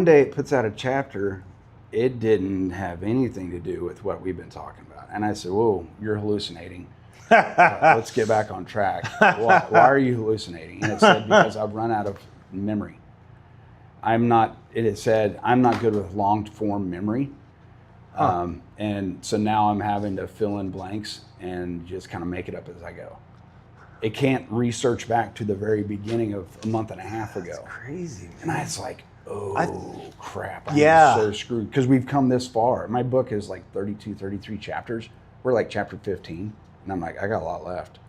one day it puts out a chapter. It didn't have anything to do with what we've been talking about. And I said, whoa, you're hallucinating. Let's get back on track. Why are you hallucinating? And it said, because I've run out of memory. It said, I'm not good with long form memory. And so now I'm having to fill in blanks and just kind of make it up as I go. It can't research back to the very beginning of a month and a half ago. That's crazy, man. And I was like, crap, I'm so screwed. Because we've come this far. My book is like 32, 33 chapters. We're like chapter 15. And I'm like, I got a lot left.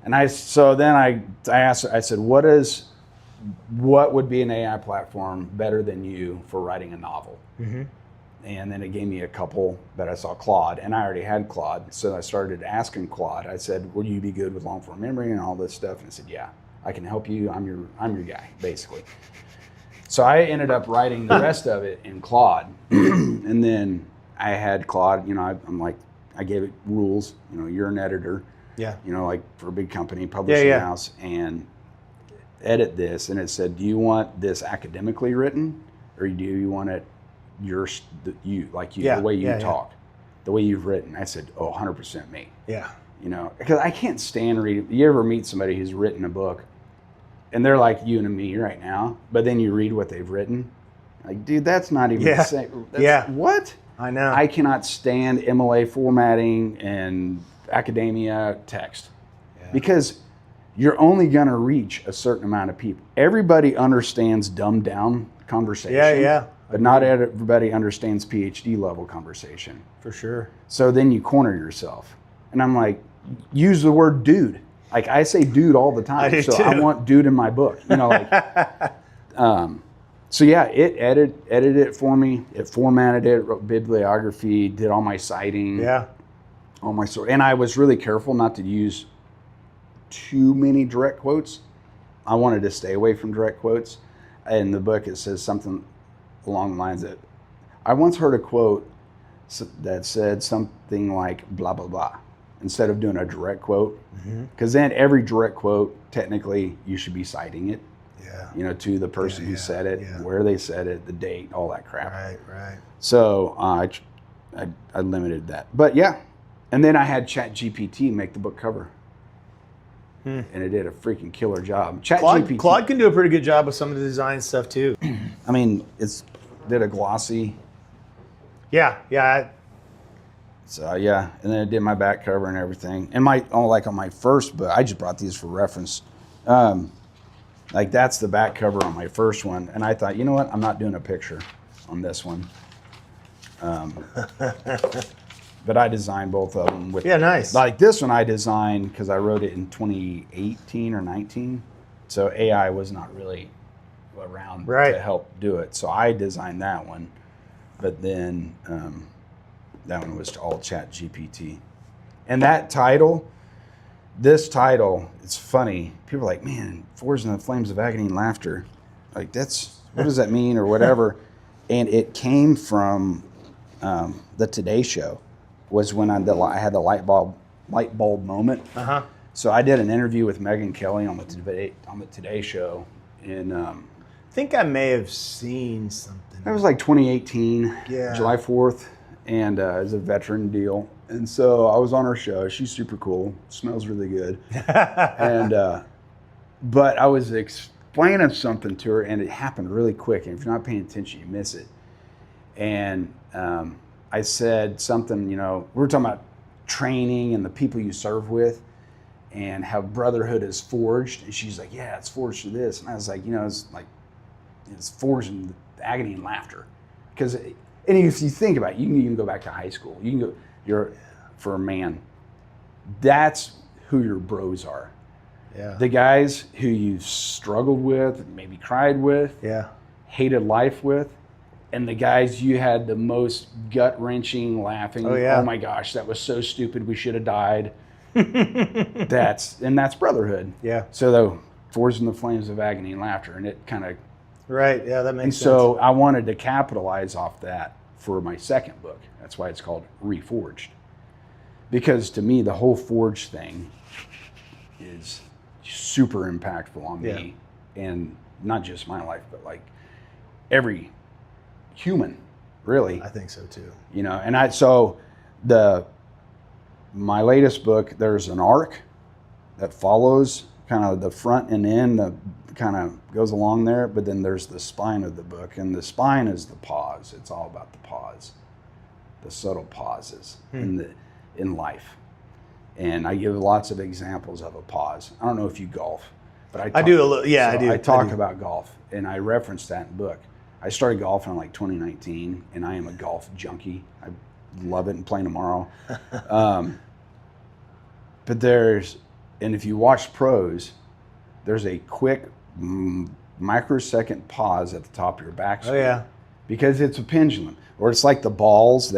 And then I asked, I said, what would be an AI platform better than you for writing a novel? Mm-hmm. And then it gave me a couple that I saw, Claude, and I already had Claude. So I started asking Claude. I said, would you be good with long form memory and all this stuff? And he said, yeah, I can help you. I'm your guy, basically. So I ended up writing the rest of it in Claude. And then I had Claude, I'm like, I gave it rules, you're an editor, like for a big company, publishing house, and edit this. And it said, do you want this academically written, or do you want it the way you talk, the way you've written? I said, 100% me. Yeah. Because I can't stand reading. You ever meet somebody who's written a book and they're like you and me right now, but then you read what they've written, like, dude, that's not even the same. What? I know. I cannot stand MLA formatting and academia text because you're only going to reach a certain amount of people. Everybody understands dumbed down conversation. But not everybody understands PhD level conversation. For sure. So then you corner yourself. And I'm like, use the word dude. Like I say dude all the time. I want dude in my book. So yeah, it edited it for me. It formatted it, wrote bibliography, did all my citing. Yeah. All my sort. And I was really careful not to use too many direct quotes. I wanted to stay away from direct quotes. In the book, it says something along the lines that I once heard a quote that said something like blah, blah, blah, instead of doing a direct quote. Because then every direct quote, technically, you should be citing it. To the person who said it, where they said it, the date, all that crap. Right. So I limited that. But yeah. And then I had ChatGPT make the book cover. And it did a freaking killer job. Claude can do a pretty good job with some of the design stuff too. I mean, did a glossy. Yeah. So yeah, and then it did my back cover and everything. And on my first book, I just brought these for reference. Like that's the back cover on my first one. And I thought, you know what? I'm not doing a picture on this one. But I designed both of them with. Yeah, nice. Like this one I designed because I wrote it in 2018 or 19. So AI was not really around to help do it. So I designed that one. But then that one was all ChatGPT. And this title, it's funny. People are like, man, Forged in the Flames of Agony and Laughter. Like what does that mean or whatever? And it came from the Today Show. Was when I had the light bulb moment. So I did an interview with Megyn Kelly on the Today Show, and I think I may have seen something. That was like 2018, July 4th, and it was a veteran deal. And so I was on her show. She's super cool, smells really good, and but I was explaining something to her, and it happened really quick. And if you're not paying attention, you miss it. And I said something, we were talking about training and the people you serve with and how Brotherhood is forged. And she's like, yeah, it's forged for this. And I was like, it's forged in agony and laughter. Because, and if you think about it, you can even go back to high school. You can go, for a man, that's who your bros are. Yeah. The guys who you've struggled with, maybe cried with, hated life with. And the guys you had the most gut-wrenching laughing, oh my gosh, that was so stupid, we should have died. That's Brotherhood. Yeah. So the Forged in the Flames of Agony and Laughter, and it kind of... Right, yeah, that makes sense. So I wanted to capitalize off that for my second book. That's why it's called Reforged. Because to me, the whole Forge thing is super impactful on me. And not just my life, but like every human, really. I think so too. You know, and my latest book, there's an arc that follows kind of the front and end, that kind of goes along there, but then there's the spine of the book, and the spine is the pause. It's all about the pause, the subtle pauses in life. And I give lots of examples of a pause. I don't know if you golf, but I do a little. Yeah, so I do. I talk about golf, and I reference that in the book. I started golfing in like 2019, and I am a golf junkie. I love it and playing tomorrow. But and if you watch pros, there's a quick microsecond pause at the top of your backswing. Oh yeah. Because it's a pendulum, or it's like the balls.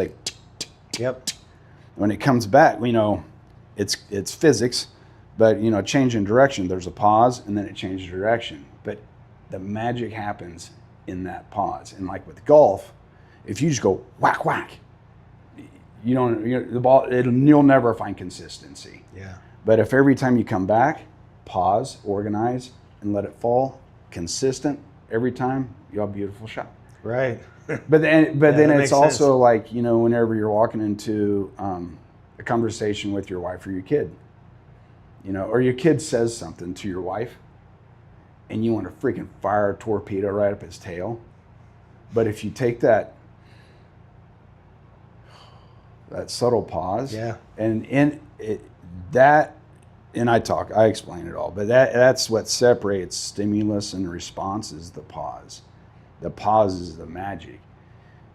Yep. When it comes back, it's physics, but change in direction. There's a pause, and then it changes direction. But the magic happens in that pause. And like with golf, if you just go whack whack, the ball. You'll never find consistency. Yeah. But if every time you come back, pause, organize, and let it fall, consistent every time, you have a beautiful shot. Right. But then it's also like, whenever you're walking into a conversation with your wife or your kid, or your kid says something to your wife and you want to freaking fire a torpedo right up his tail. But if you take that subtle pause, and I explain it all, but that's what separates stimulus and response is the pause. The pause is the magic,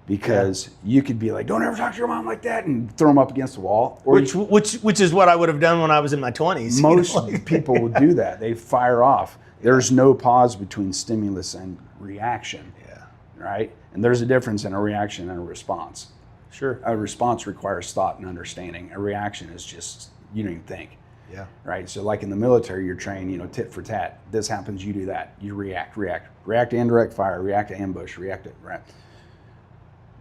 because you could be like, don't ever talk to your mom like that, and throw them up against the wall. Or which is what I would have done when I was in my 20s. Most people would do that. They fire off. There's no pause between stimulus and reaction. Yeah. Right? And there's a difference in a reaction and a response. Sure. A response requires thought and understanding. A reaction is just, you don't even think. Yeah. Right? So like in the military, you're trained, tit for tat. This happens, you do that. You react. React to indirect fire, react to ambush, right?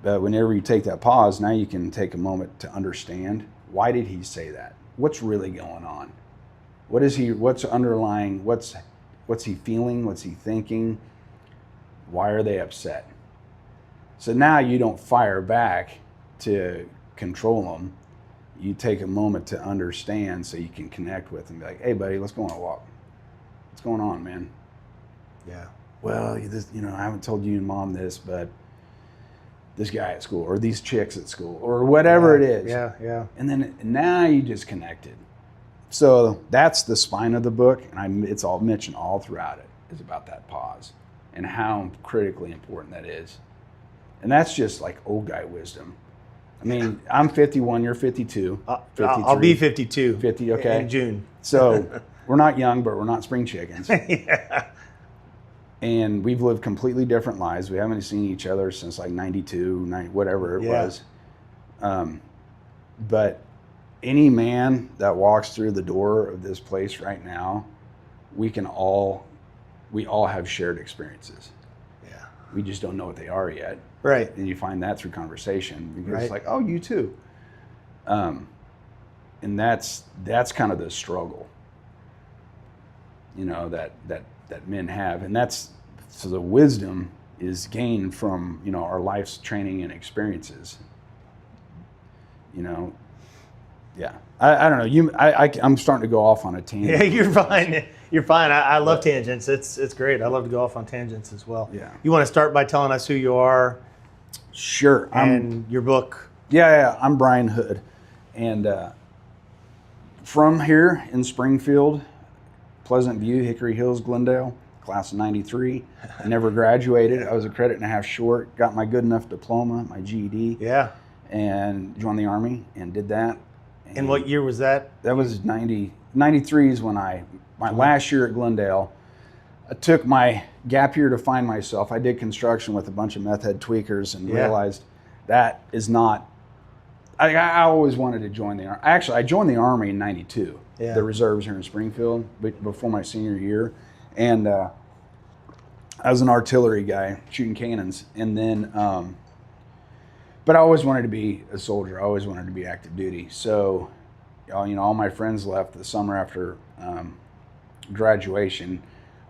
But whenever you take that pause, now you can take a moment to understand, why did he say that? What's really going on? What's underlying, what's he feeling? What's he thinking? Why are they upset? So now you don't fire back to control them. You take a moment to understand so you can connect with them. Be like, hey buddy, let's go on a walk. What's going on, man? Yeah. Well, I haven't told you and mom this, but this guy at school, or these chicks at school, or whatever it is. Yeah. And then now you just connected. So that's the spine of the book, and it's all mentioned all throughout it, is about that pause and how critically important that is. And that's just like old guy wisdom. I mean, I'm 51, you're 52. I'll be 52. 50, okay. In June. So we're not young, but we're not spring chickens. Yeah. And we've lived completely different lives. We haven't seen each other since like 92, whatever it was. But any man that walks through the door of this place right now, we all have shared experiences. Yeah. We just don't know what they are yet. Right. And you find that through conversation, because it's like, oh, you too. And that's kind of the struggle, that men have. And so the wisdom is gained from, our life's training and experiences. Yeah. I don't know. I'm starting to go off on a tangent. Yeah, you're fine. You're fine. I love tangents. It's great. I love to go off on tangents as well. Yeah. You want to start by telling us who you are? Sure. And your book? Yeah. I'm Bryan Hood. And from here in Springfield, Pleasant View, Hickory Hills, Glendale, class of 93. I never graduated. I was a credit and a half short. Got my good enough diploma, my GED. Yeah. And joined the Army and did that. And what year was that? That was 93 is when my last year at Glendale. I took my gap year to find myself. I did construction with a bunch of meth head tweakers and realized that is not, I always wanted to join the Army. Actually, I joined the Army in 92, the reserves here in Springfield, before my senior year. And I was an artillery guy shooting cannons. And then, but I always wanted to be a soldier. I always wanted to be active duty. So, all my friends left the summer after graduation.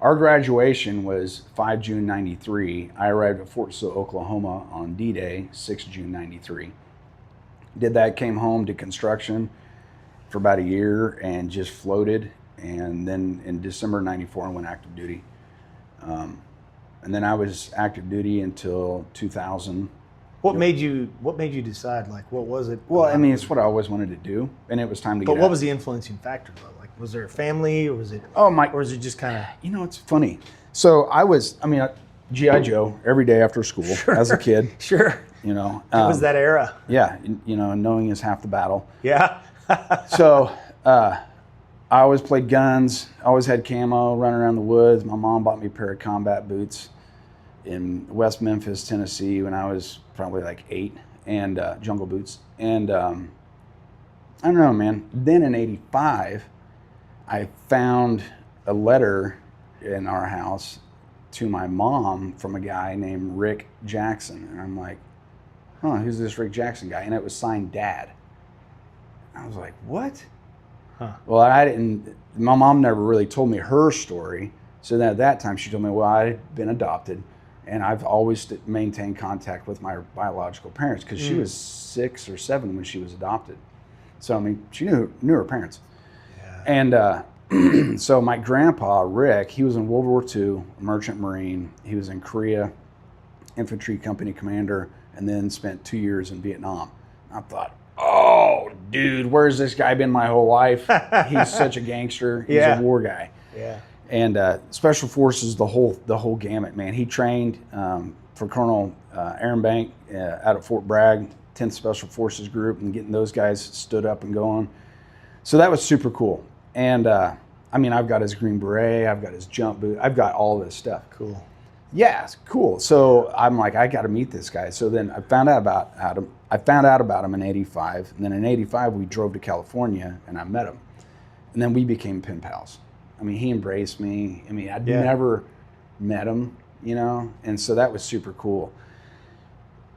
Our graduation was 5 June 93. I arrived at Fort Sill, Oklahoma on D-Day, 6 June 93. Did that, came home, did construction for about a year and just floated. And then in December 94, I went active duty. And then I was active duty until 2000. What made you decide? Like, what was it? Well, I mean, it's what I always wanted to do, and it was time to get out. But what was the influencing factor, though? Like, was there a family, or was it? Oh, my. Or was it just kind of? You know, it's funny. So G.I. Joe every day after school as a kid. Sure. You know. It was that era. Yeah. You know, knowing is half the battle. Yeah. So I always played guns, always had camo, running around the woods. My mom bought me a pair of combat boots in West Memphis, Tennessee when I was probably like 8, and jungle boots. And I don't know, man. Then in 85, I found a letter in our house to my mom from a guy named Rick Jackson. And I'm like, huh, who's this Rick Jackson guy? And it was signed Dad. I was like, what? Huh. Well, my mom never really told me her story. So then at that time she told me, well, I had been adopted. And I've always maintained contact with my biological parents because she was 6 or 7 when she was adopted. So, I mean, she knew her parents. Yeah. And so my grandpa, Rick, he was in World War II, a merchant marine. He was in Korea, infantry company commander, and then spent 2 years in Vietnam. I thought, oh, dude, where's this guy been my whole life? He's such a gangster. He's a war guy. Yeah. And Special Forces, the whole gamut, man. He trained for Colonel Aaron Bank out at Fort Bragg, 10th Special Forces Group, and getting those guys stood up and going. So that was super cool. And I've got his Green Beret, I've got his jump boot, I've got all this stuff. Cool. Yeah, it's cool. So I'm like, I got to meet this guy. So then I found out about him in 85. And then in 85, we drove to California and I met him. And then we became pen pals. I mean, he embraced me. I mean, I'd never met him, you know? And so that was super cool.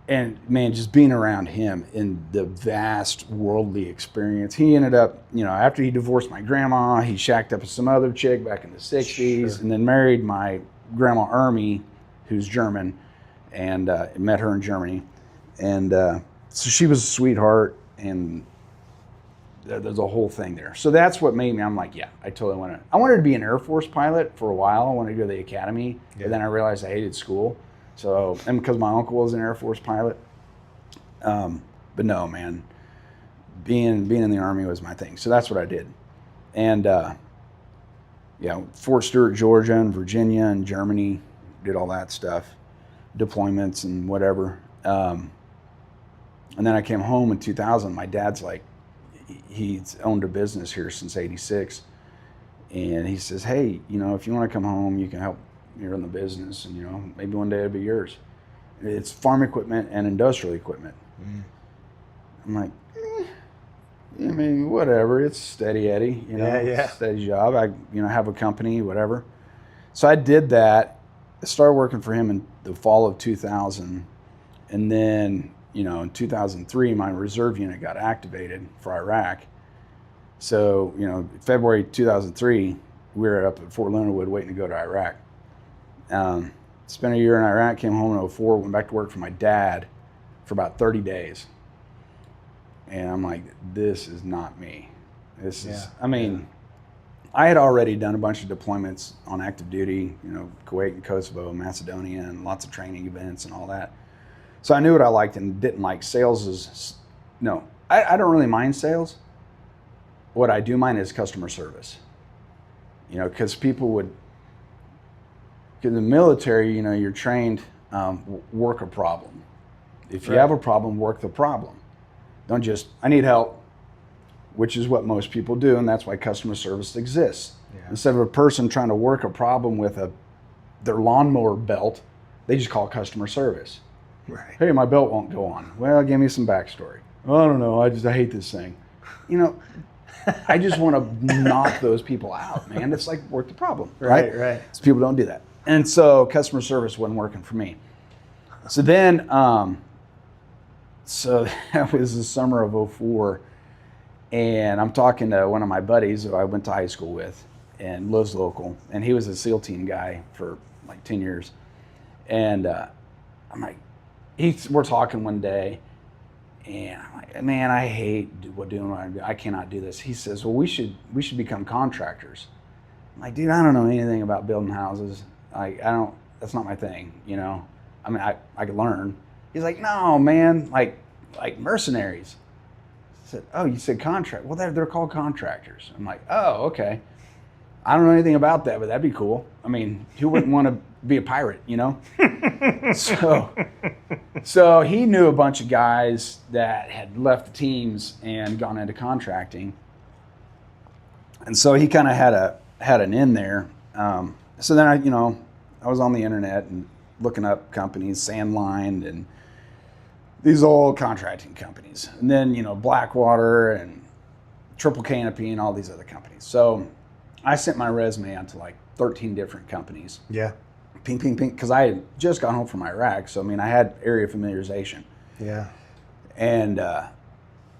And man, just being around him in the vast worldly experience, he ended up, you know, after he divorced my grandma, he shacked up with some other chick back in the 60s and then married my grandma Ermi, who's German, and met her in Germany. And so she was a sweetheart, and there's a whole thing there. So that's what made me, I'm like, yeah, I totally want to. I wanted to be an Air Force pilot for a while. I wanted to go to the academy, but then I realized I hated school. So, and because my uncle was an Air Force pilot. But no, man, being in the Army was my thing. So that's what I did. And Fort Stewart, Georgia, and Virginia, and Germany, did all that stuff, deployments and whatever. And then I came home in 2000. My dad's like, he's owned a business here since '86, and he says, hey, you know, if you want to come home, you can help me run the business, and you know, maybe one day it'll be yours. It's farm equipment and industrial equipment. I'm like, I mean, whatever. It's steady Eddie, you know, steady job. I, you know, have a company, whatever. So I did that. I started working for him in the fall of 2000, and then, you know, in 2003, my reserve unit got activated for Iraq. So, you know, February 2003, we were up at Fort Leonard Wood waiting to go to Iraq. Spent a year in Iraq, came home in 2004, went back to work for my dad for about 30 days. And I'm like, this is not me. This is, I mean, I had already done a bunch of deployments on active duty, you know, Kuwait and Kosovo, Macedonia, and lots of training events and all that. So I knew what I liked and didn't like. Sales is, no, I don't really mind sales. What I do mind is customer service. You know, because people would, in the military, you know, you're trained, work a problem. If you have a problem, work the problem. Don't just, I need help, which is what most people do, and that's why customer service exists. Instead of a person trying to work a problem with their lawnmower belt, they just call customer service. Right. Hey, my belt won't go on. Well, give me some backstory. I don't know, I hate this thing. You know, I just want to knock those people out, man. It's like work the problem, right? Right. So people don't do that. And so customer service wasn't working for me. So then, so that was the summer of 2004, and I'm talking to one of my buddies who I went to high school with, and lives local. And he was a SEAL team guy for like 10 years. And I'm like, we're talking one day, and I'm like, man, I hate doing what I do. I cannot do this. He says, well, we should become contractors. I'm like, dude, I don't know anything about building houses. That's not my thing, you know. I mean, I could learn. He's like, no, man, like mercenaries. I said, oh, you said contract. Well, they're called contractors. I'm like, oh, okay. I don't know anything about that, but that'd be cool. I mean, who wouldn't want to be a pirate, you know? So he knew a bunch of guys that had left the teams and gone into contracting. And so he kind of had an in there. So then I was on the internet and looking up companies, Sandline and these old contracting companies. And then, Blackwater and Triple Canopy and all these other companies. So I sent my resume out to like 13 different companies. Yeah. Ping, ping, ping, because I had just got home from Iraq. So, I mean, I had area familiarization. Yeah. And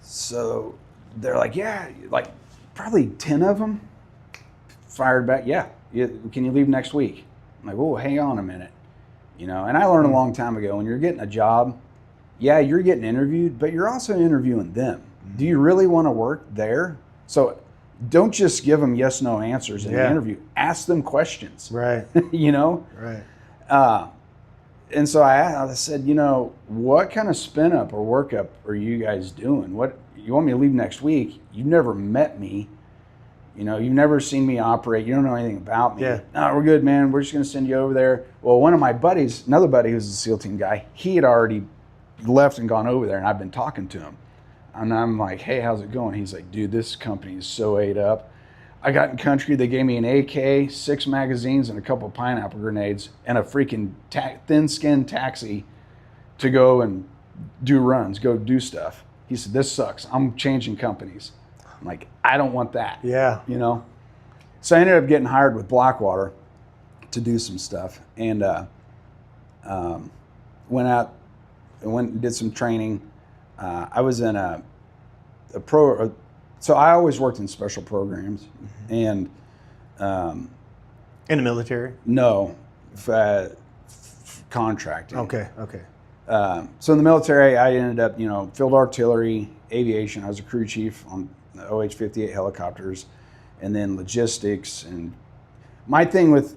so they're like, yeah, like probably 10 of them fired back. Yeah. Can you leave next week? I'm like, oh, hang on a minute. And I learned a long time ago, when you're getting a job, yeah, you're getting interviewed, but you're also interviewing them. Do you really want to work there? So don't just give them yes, no answers in the interview. Ask them questions. Right. Right. And so I said, what kind of spin up or workup are you guys doing? What, you want me to leave next week? You've never met me. You've never seen me operate. You don't know anything about me. Yeah. No, we're good, man. We're just going to send you over there. Well, one of my buddies, another buddy who's a SEAL team guy, he had already left and gone over there, and I've been talking to him. And I'm like, hey, how's it going? He's like, dude, this company is so ate up. I got in country, they gave me an AK, 6 magazines, and a couple of pineapple grenades, and a freaking thin-skinned taxi to go and do runs, go do stuff. He said, this sucks. I'm changing companies. I'm like, I don't want that. Yeah. So I ended up getting hired with Blackwater to do some stuff, and went out and did some training. I was in so I always worked in special programs, and in the military? No, contracting. Okay. So in the military, I ended up, field artillery, aviation. I was a crew chief on the OH-58 helicopters, and then logistics. And my thing with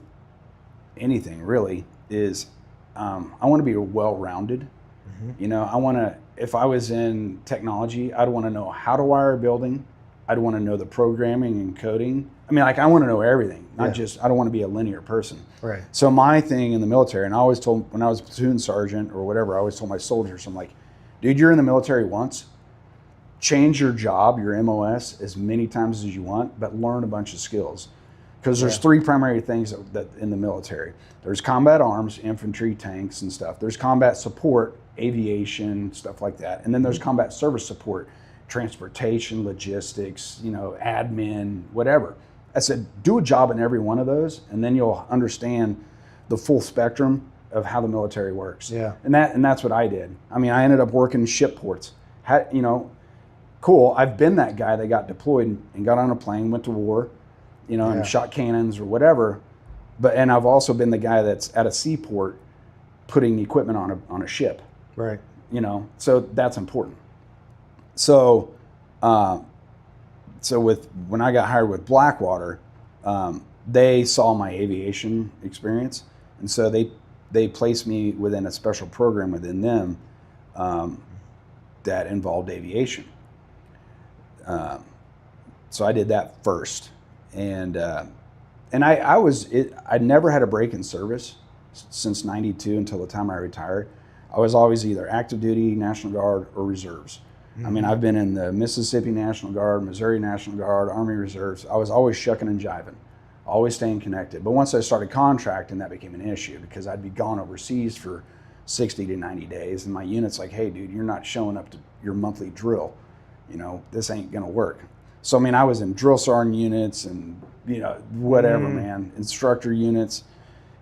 anything really is I want to be well-rounded. I want to, if I was in technology, I'd want to know how to wire a building. I'd want to know the programming and coding. I mean, I want to know everything, not just, I don't want to be a linear person. Right. So my thing in the military, and I always told, when I was a platoon sergeant or whatever, I always told my soldiers, I'm like, dude, you're in the military once. Change your job, your MOS, as many times as you want, but learn a bunch of skills. Because there's 3 primary things that in the military. There's combat arms, infantry, tanks, and stuff. There's combat support, aviation, stuff like that. And then there's combat service support, transportation, logistics, admin, whatever. I said, do a job in every one of those, and then you'll understand the full spectrum of how the military works. Yeah. And that's what I did. I mean, I ended up working ship ports. Cool. I've been that guy that got deployed and got on a plane, went to war, and shot cannons or whatever. And I've also been the guy that's at a seaport putting equipment on a ship. Right. So that's important. So, when I got hired with Blackwater, they saw my aviation experience, and so they placed me within a special program within them that involved aviation. So I did that first, and I never had a break in service since '92 until the time I retired. I was always either active duty, National Guard, or reserves. I mean, I've been in the Mississippi National Guard, Missouri National Guard, Army Reserves. I was always shucking and jiving, always staying connected. But once I started contracting, that became an issue because I'd be gone overseas for 60 to 90 days. And my unit's like, hey, dude, you're not showing up to your monthly drill. This ain't going to work. So, I mean, I was in drill sergeant units and, whatever, man, instructor units.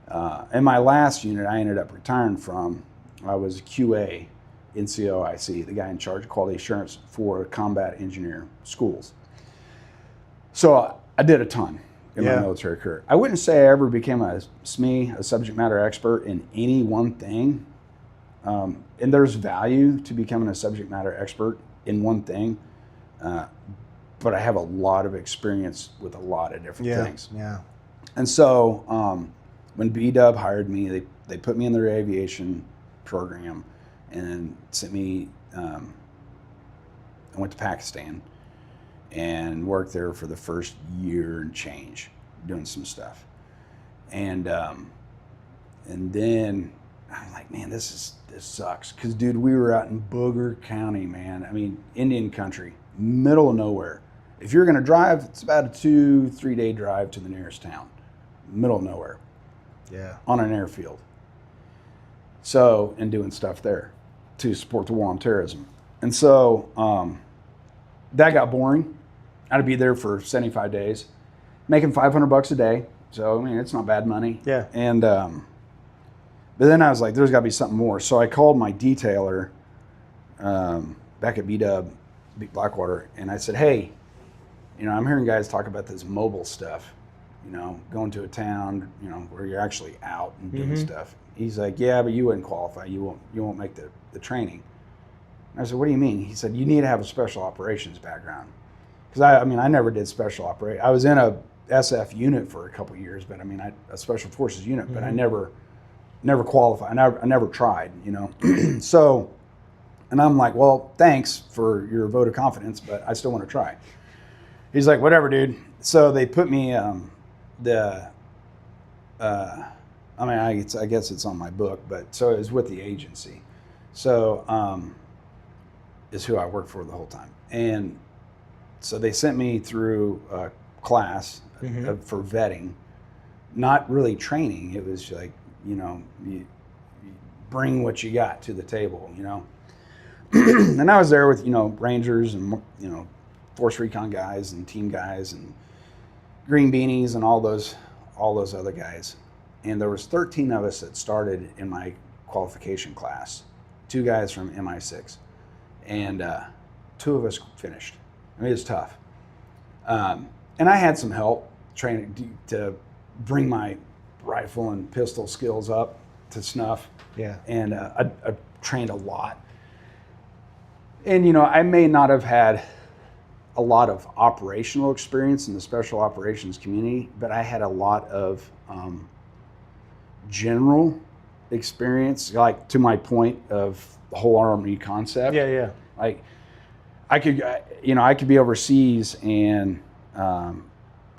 And my last unit I ended up retiring from, I was QA. NCOIC, the guy in charge of quality assurance for combat engineer schools. So I did a ton. in my military career. I wouldn't say I ever became a SME, a subject matter expert in any one thing. And there's value to becoming a subject matter expert in one thing. But I have a lot of experience with a lot of different things. Yeah. And so when B-Dub hired me, they put me in their aviation program and sent me, I went to Pakistan and worked there for the first year and change, doing some stuff. And then I'm like, man, this sucks. Cause dude, we were out in Booger County, man. I mean, Indian country, middle of nowhere. If you're gonna drive, it's about a 2-3 day drive to the nearest town, middle of nowhere. Yeah. On an airfield. So, and doing stuff there to support the war on terrorism. And so that got boring. I'd be there for 75 days, making $500 a day. So, I mean, it's not bad money. Yeah. And, but then I was like, there's got to be something more. So I called my detailer back at B-Dub, Blackwater, and I said, hey, I'm hearing guys talk about this mobile stuff, going to a town, where you're actually out and doing stuff. He's like, yeah, but you wouldn't qualify. You won't make the training. And I said, what do you mean? He said, you need to have a special operations background. Because I never did special operation. I was in a SF unit for a couple of years, but a special forces unit, but I never qualified. I never tried, So, and I'm like, well, thanks for your vote of confidence, but I still want to try. He's like, whatever, dude. So they put me, I guess it's on my book, but so it was with the agency. So, is who I worked for the whole time. And so they sent me through a class for vetting, not really training. It was like, you bring what you got to the table, And I was there with, Rangers and, Force Recon guys and team guys and Green Beanies and all those other guys. And there was 13 of us that started in my qualification class, 2 guys from MI6, and 2 of us finished. It was tough. And I had some help training to bring my rifle and pistol skills up to snuff. Yeah. And I trained a lot. And, I may not have had a lot of operational experience in the special operations community, but I had a lot of general experience, like to my point of the whole Army concept. Yeah. Like I could be overseas and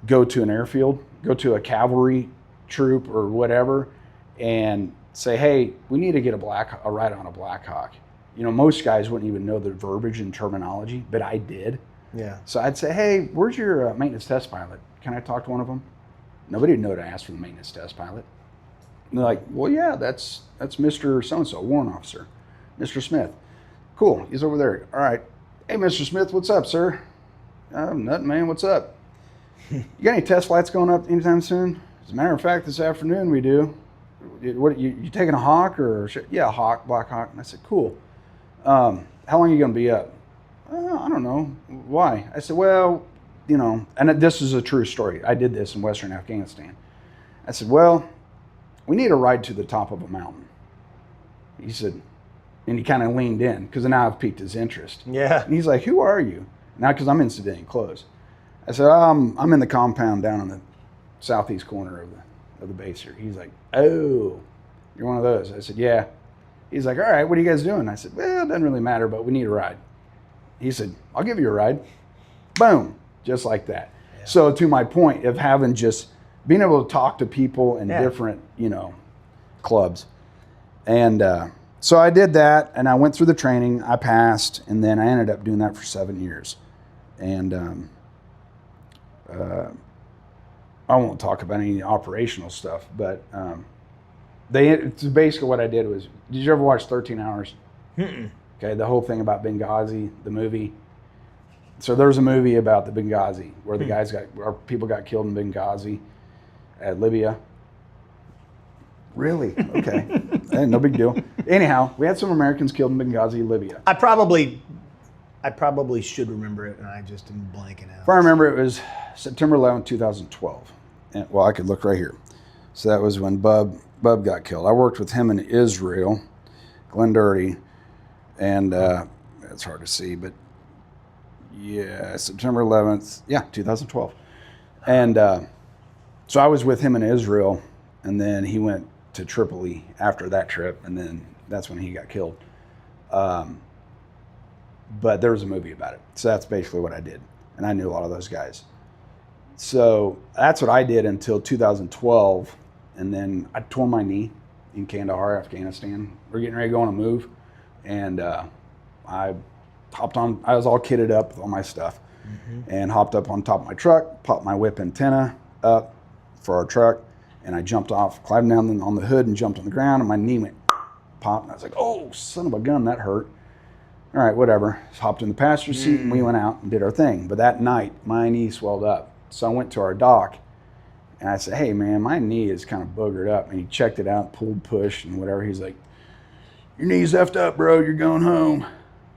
go to an airfield, go to a cavalry troop or whatever, and say, hey, we need to get a ride on a Black Hawk. Most guys wouldn't even know the verbiage and terminology, but I did. Yeah. So I'd say, hey, where's your maintenance test pilot? Can I talk to one of them? Nobody would know to ask for the maintenance test pilot. And they're like, well, yeah, that's Mr. So-and-so, warrant officer, Mr. Smith. Cool, he's over there. All right. Hey, Mr. Smith, what's up, sir? Nothing, man, what's up? You got any test flights going up anytime soon? As a matter of fact, this afternoon we do. What, you taking a Hawk or? Yeah, a Hawk, Black Hawk. And I said, cool. How long are you going to be up? I don't know. Why? I said, well, and this is a true story. I did this in Western Afghanistan. I said, well, we need a ride to the top of a mountain. He said, and he kind of leaned in because now I've piqued his interest. Yeah. And he's like, who are you? Now, because I'm in civilian clothes. I said, I'm in the compound down in the southeast corner of the base here. He's like, oh, you're one of those. I said, yeah. He's like, all right, what are you guys doing? I said, well, it doesn't really matter, but we need a ride. He said, I'll give you a ride. Boom, just like that. Yeah. So to my point of having just being able to talk to people in different, clubs. And so I did that, and I went through the training. I passed, and then I ended up doing that for 7 years. And I won't talk about any operational stuff, but basically what I did was, did you ever watch 13 Hours? Mm-mm. Okay, the whole thing about Benghazi, the movie. So there's a movie about the Benghazi where people got killed in Benghazi at Libya. Really? Okay. Hey, no big deal. Anyhow, we had some Americans killed in Benghazi, Libya. I probably should remember it, and I just am blanking out. If I remember, it was September 11, 2012. And, well, I could look right here. So that was when Bub got killed. I worked with him in Israel, Glen Dirty, and it's hard to see, but yeah, September 11th, 2012. And so I was with him in Israel, and then he went to Tripoli after that trip, and then that's when he got killed. But there was a movie about it. So that's basically what I did. And I knew a lot of those guys. So that's what I did until 2012. And then I tore my knee in Kandahar, Afghanistan. We're getting ready to go on a move. And I hopped on, I was all kitted up with all my stuff, and hopped up on top of my truck, popped my whip antenna up for our truck, and I jumped off, climbed down on the hood and jumped on the ground, and my knee went pop, and I was like, oh, son of a gun, that hurt. All right, whatever. Just hopped in the passenger seat, and we went out and did our thing. But that night, my knee swelled up. So I went to our doc, and I said, hey, man, my knee is kind of boogered up. And he checked it out, pulled, pushed, and whatever. He's like, your knee's effed up, bro. You're going home.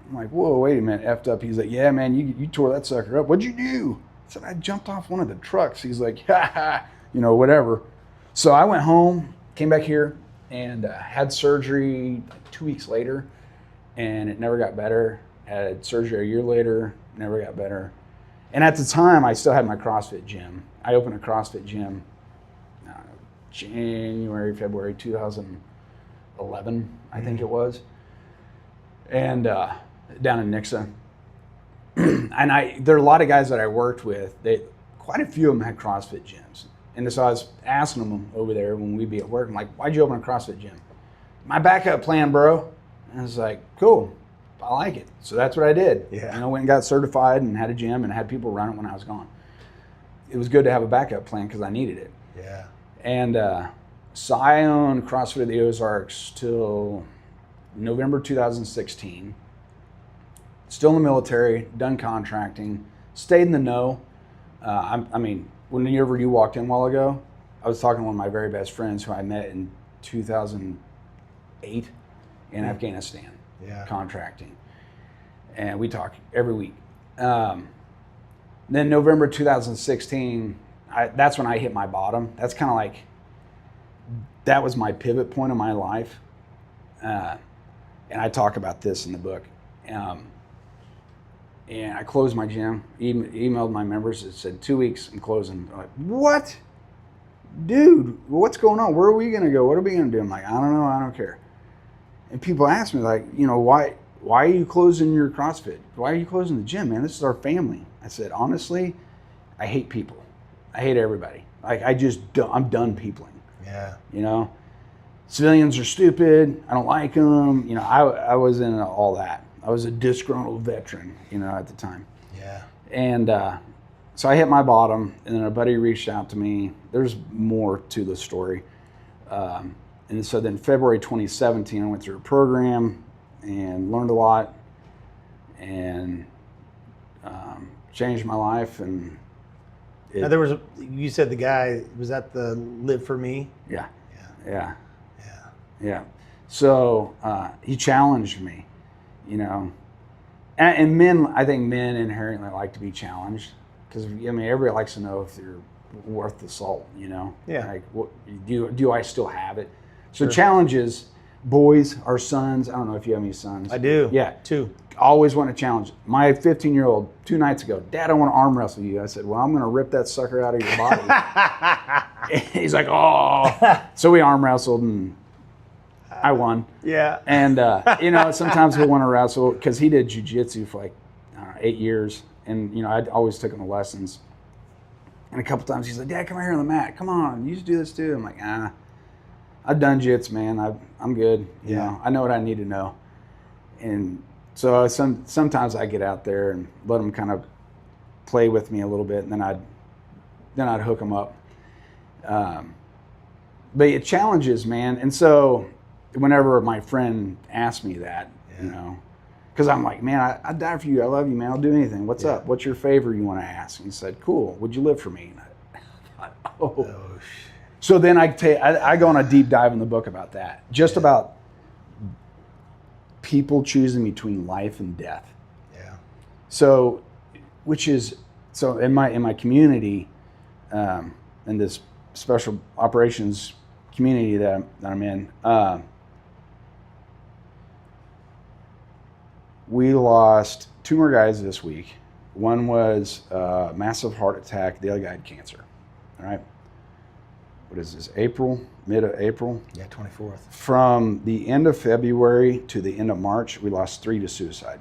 I'm like, whoa, wait a minute, effed up. He's like, yeah, man, you tore that sucker up. What'd you do? I said, I jumped off one of the trucks. He's like, ha, ha, whatever. So I went home, came back here, and had surgery 2 weeks later, and it never got better. Had surgery a year later, never got better. And at the time, I still had my CrossFit gym. I opened a CrossFit gym January, February 2011, I think it was, and down in Nixa. And there are a lot of guys that I worked with. Quite a few of them had CrossFit gyms. And so I was asking them over there when we'd be at work, I'm like, why'd you open a CrossFit gym? My backup plan, bro. And I was like, cool, I like it. So that's what I did. Yeah. I went and got certified and had a gym and had people run it when I was gone. It was good to have a backup plan because I needed it. Yeah. And so I owned CrossFit of the Ozarks till November 2016. Still in the military, done contracting, stayed in the know. I mean, whenever you walked in a while ago, I was talking to one of my very best friends who I met in 2008 in Afghanistan, contracting. And we talk every week. Then November 2016, that's when I hit my bottom. That's kind of like, that was my pivot point in my life. And I talk about this in the book. And I closed my gym, emailed my members. It said 2 weeks, I'm closing. I'm like, what? Dude, what's going on? Where are we going to go? What are we going to do? I'm like, I don't know. I don't care. And people ask me, like, why are you closing your CrossFit? Why are you closing the gym, man? This is our family. I said, honestly, I hate people. I hate everybody. Like, I'm done peopling. Yeah. Civilians are stupid. I don't like them. I was in all that. I was a disgruntled veteran, at the time. Yeah. And so I hit my bottom, and then a buddy reached out to me. There's more to the story. And so then February 2017, I went through a program and learned a lot and changed my life. And now you said the guy, was that the Live For Me? Yeah. So he challenged me, and men, I think men inherently like to be challenged because, everybody likes to know if you're worth the salt, Yeah. Like, what, do I still have it? So challenges, boys, our sons, I don't know if you have any sons. I do. Yeah. 2. Always want to challenge. My 15-year-old, 2 nights ago, Dad, I want to arm wrestle you. I said, well, I'm going to rip that sucker out of your body. He's like, oh. So we arm wrestled, and I won. Yeah. And, sometimes he'll want to wrestle because he did jiu-jitsu for like 8 years. And, I always took him to lessons. And a couple times he's like, Dad, come here on the mat. Come on, you just do this too. I'm like, I've done jits, man. I'm good. I know what I need to know. And so sometimes I get out there and let them kind of play with me a little bit, and then I'd hook them up. But it challenges, man. And so whenever my friend asked me that, because I'm like, man, I'd die for you. I love you, man. I'll do anything. What's up? What's your favor you want to ask? And he said, cool. Would you live for me? And I thought, oh. So then I go on a deep dive in the book about that, just about people choosing between life and death. Yeah. So in my community, in this special operations community that I'm in, we lost 2 more guys this week. One was a massive heart attack. The other guy had cancer. All right. What is this? Mid-April? Yeah, 24th. From the end of February to the end of March, we lost 3 to suicide.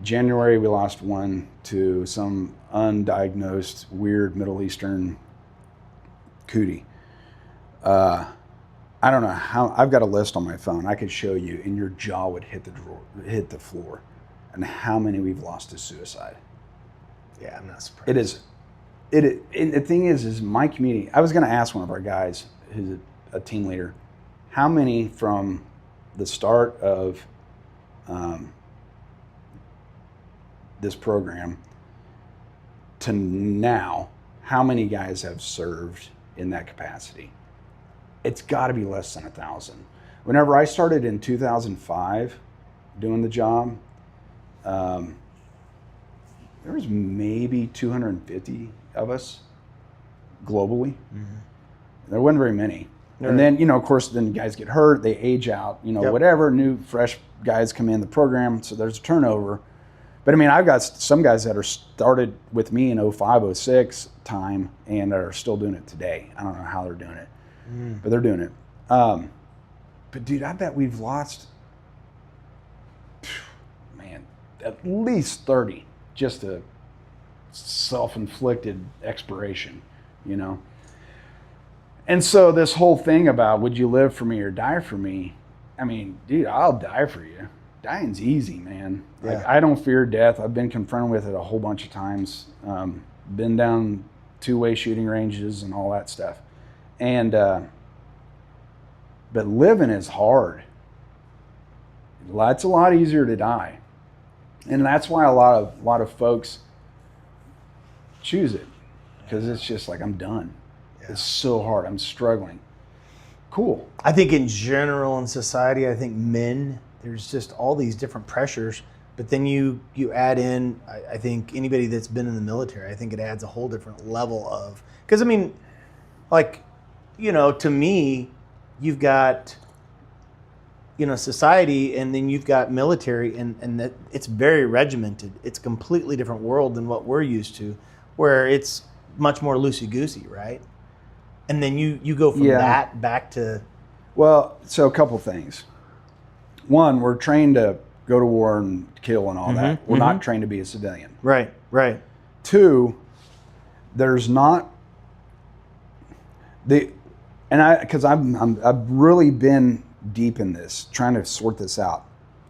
January, we lost 1 to some undiagnosed, weird Middle Eastern cootie. I don't know how. I've got a list on my phone. I could show you, and your jaw would hit the floor, and how many we've lost to suicide. Yeah, I'm not surprised. It is. And the thing is my community. I was going to ask one of our guys, who's a team leader, how many from the start of this program to now, how many guys have served in that capacity? It's got to be less than 1,000. Whenever I started in 2005 doing the job, there was maybe 250 of us globally. Mm-hmm. There wasn't very many. Right. And then, of course, then guys get hurt, they age out, yep. Whatever, new, fresh guys come in the program, so there's a turnover. But I mean, I've got some guys that are started with me in 05, 06 time and are still doing it today. I don't know how they're doing it, but they're doing it. But dude, I bet we've lost, at least 30 just a self-inflicted expiration, And so this whole thing about would you live for me or die for me? I mean, dude, I'll die for you. Dying's easy, man. Yeah. Like, I don't fear death. I've been confronted with it a whole bunch of times. Been down 2-way shooting ranges and all that stuff. And but living is hard. It's a lot easier to die. And that's why a lot of folks choose it, because it's just like, I'm done. Yeah. It's so hard. I'm struggling. Cool. I think in general in society, I think men, there's just all these different pressures, but then you add in, I think anybody that's been in the military, I think it adds a whole different level of, because I mean, like, to me, you've got, society, and then you've got military, and that it's very regimented. It's a completely different world than what we're used to, where it's much more loosey-goosey, right? And then you go from that back to... Well, so a couple things. One, we're trained to go to war and kill and all that. We're not trained to be a civilian. Right. 2, there's not... Because I've really been deep in this, trying to sort this out,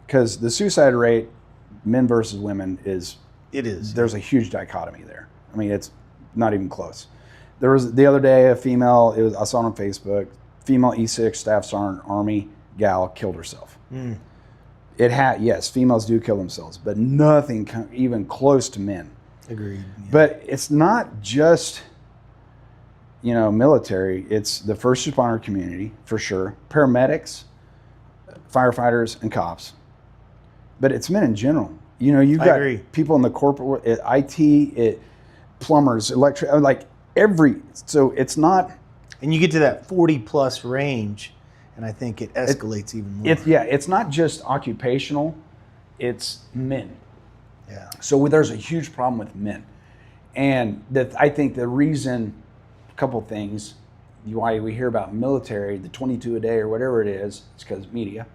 because the suicide rate, men versus women, there's a huge dichotomy there. I mean, it's not even close. There was the other day a female, I saw it on Facebook, female E6 Staff Sergeant Army gal killed herself. Yes, females do kill themselves, but nothing even close to men. Agreed. Yeah. But it's not just military, it's the first responder community, for sure, paramedics, firefighters, and cops. But it's men in general. You've got people in the corporate, IT, plumbers, so it's not... And you get to that 40-plus range, and I think it escalates even more. It's not just occupational, it's men. Yeah. So there's a huge problem with men. And I think the reason... couple things why we hear about military, the 22 a day or whatever it is, it's because media.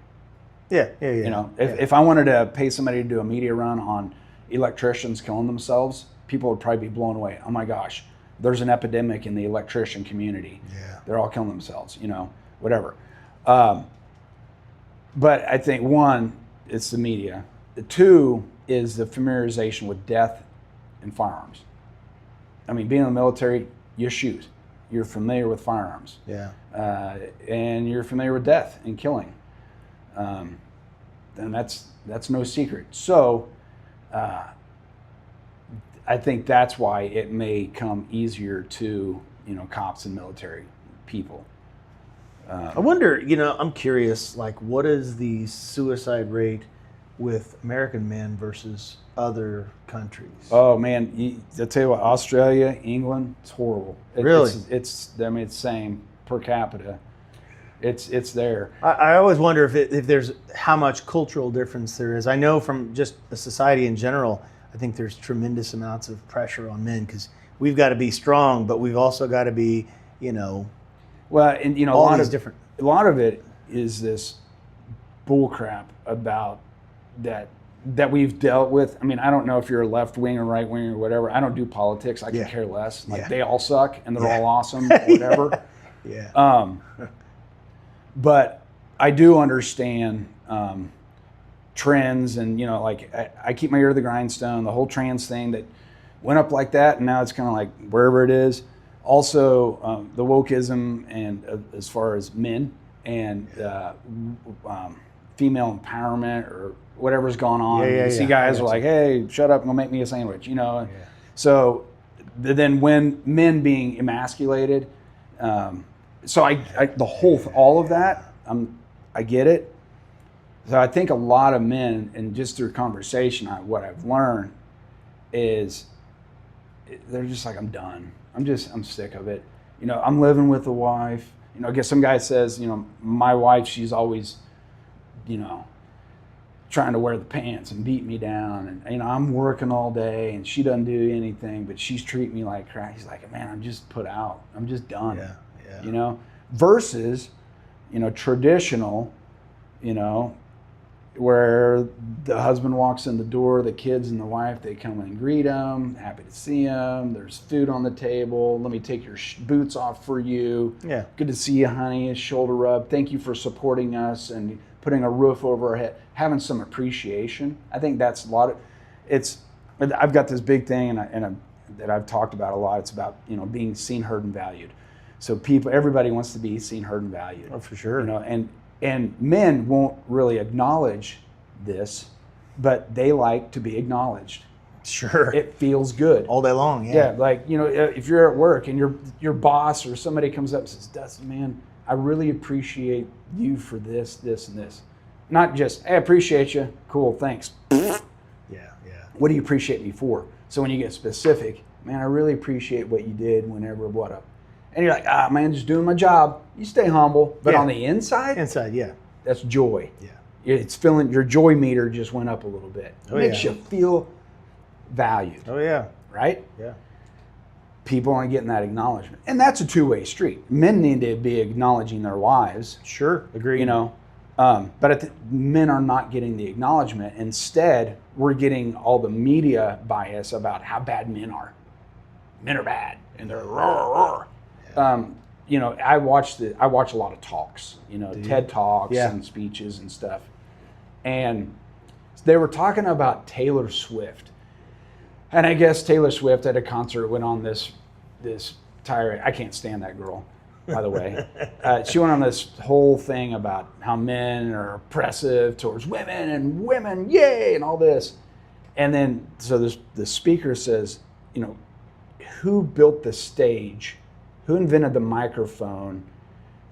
Yeah. If I wanted to pay somebody to do a media run on electricians killing themselves, people would probably be blown away. Oh my gosh, there's an epidemic in the electrician community. Yeah. They're all killing themselves, whatever. But I think 1, it's the media. The 2 is the familiarization with death and firearms. I mean, being in the military, you shoot. You're familiar with firearms. Yeah. And you're familiar with death and killing. And that's no secret. So I think that's why it may come easier to, cops and military people. I wonder, I'm curious, like, what is the suicide rate with American men versus other countries? Oh man, I'll tell you what, Australia, England, it's horrible. Really? It's I mean, it's same per capita. It's there. I always wonder if there's how much cultural difference there is. I know from just the society in general, I think there's tremendous amounts of pressure on men because we've got to be strong, but we've also got to be, well, and all these different. A lot of it is this bull crap about that we've dealt with. I mean, I don't know if you're a left wing or right wing or whatever. I don't do politics. I can care less. Like they all suck and they're all awesome, or whatever. Yeah. But I do understand trends, and like I keep my ear to the grindstone. The whole trans thing that went up like that, and now it's kind of like wherever it is. Also, the wokeism, and as far as men and female empowerment or whatever's gone on. You see guys are like, "Hey, shut up and go make me a sandwich," So then when men being emasculated. So all of that, I get it. So I think a lot of men, and just through conversation, what I've learned is they're just like, I'm done. I'm sick of it. I'm living with a wife. I guess some guy says, my wife, she's always, trying to wear the pants and beat me down. And, I'm working all day and she doesn't do anything, but she's treating me like crap. He's like, man, I'm just put out. I'm just done. Yeah. Versus, traditional, where the husband walks in the door, the kids and the wife, they come and greet him, happy to see him. There's food on the table. Let me take your boots off for you. Yeah. Good to see you, honey. A shoulder rub. Thank you for supporting us and putting a roof over our head. Having some appreciation. I think that's a lot of. I've got this big thing, that I've talked about a lot. It's about being seen, heard, and valued. So everybody wants to be seen, heard, and valued. Oh, for sure. And men won't really acknowledge this, but they like to be acknowledged. Sure. It feels good. All day long, yeah. Yeah, like, if you're at work and your boss or somebody comes up and says, Dustin, man, I really appreciate you for this, this, and this. Not just, hey, I appreciate you. Cool, thanks. Yeah. What do you appreciate me for? So when you get specific, man, I really appreciate what you did whenever, what up. And you're like, man, just doing my job. You stay humble. But on the inside, yeah. That's joy. Yeah. It's feeling, your joy meter just went up a little bit. It makes you feel valued. Oh, yeah. Right? Yeah. People aren't getting that acknowledgement. And that's a two-way street. Men need to be acknowledging their wives. Sure. Agreed. But men are not getting the acknowledgement. Instead, we're getting all the media bias about how bad men are. Men are bad. And they're roar, roar. I watch a lot of talks, TED Talks and speeches and stuff. And they were talking about Taylor Swift. And I guess Taylor Swift at a concert went on this tirade. I can't stand that girl, by the way. She went on this whole thing about how men are oppressive towards women and women, yay, and all this. And then, so the speaker says, who built the stage? Who invented the microphone?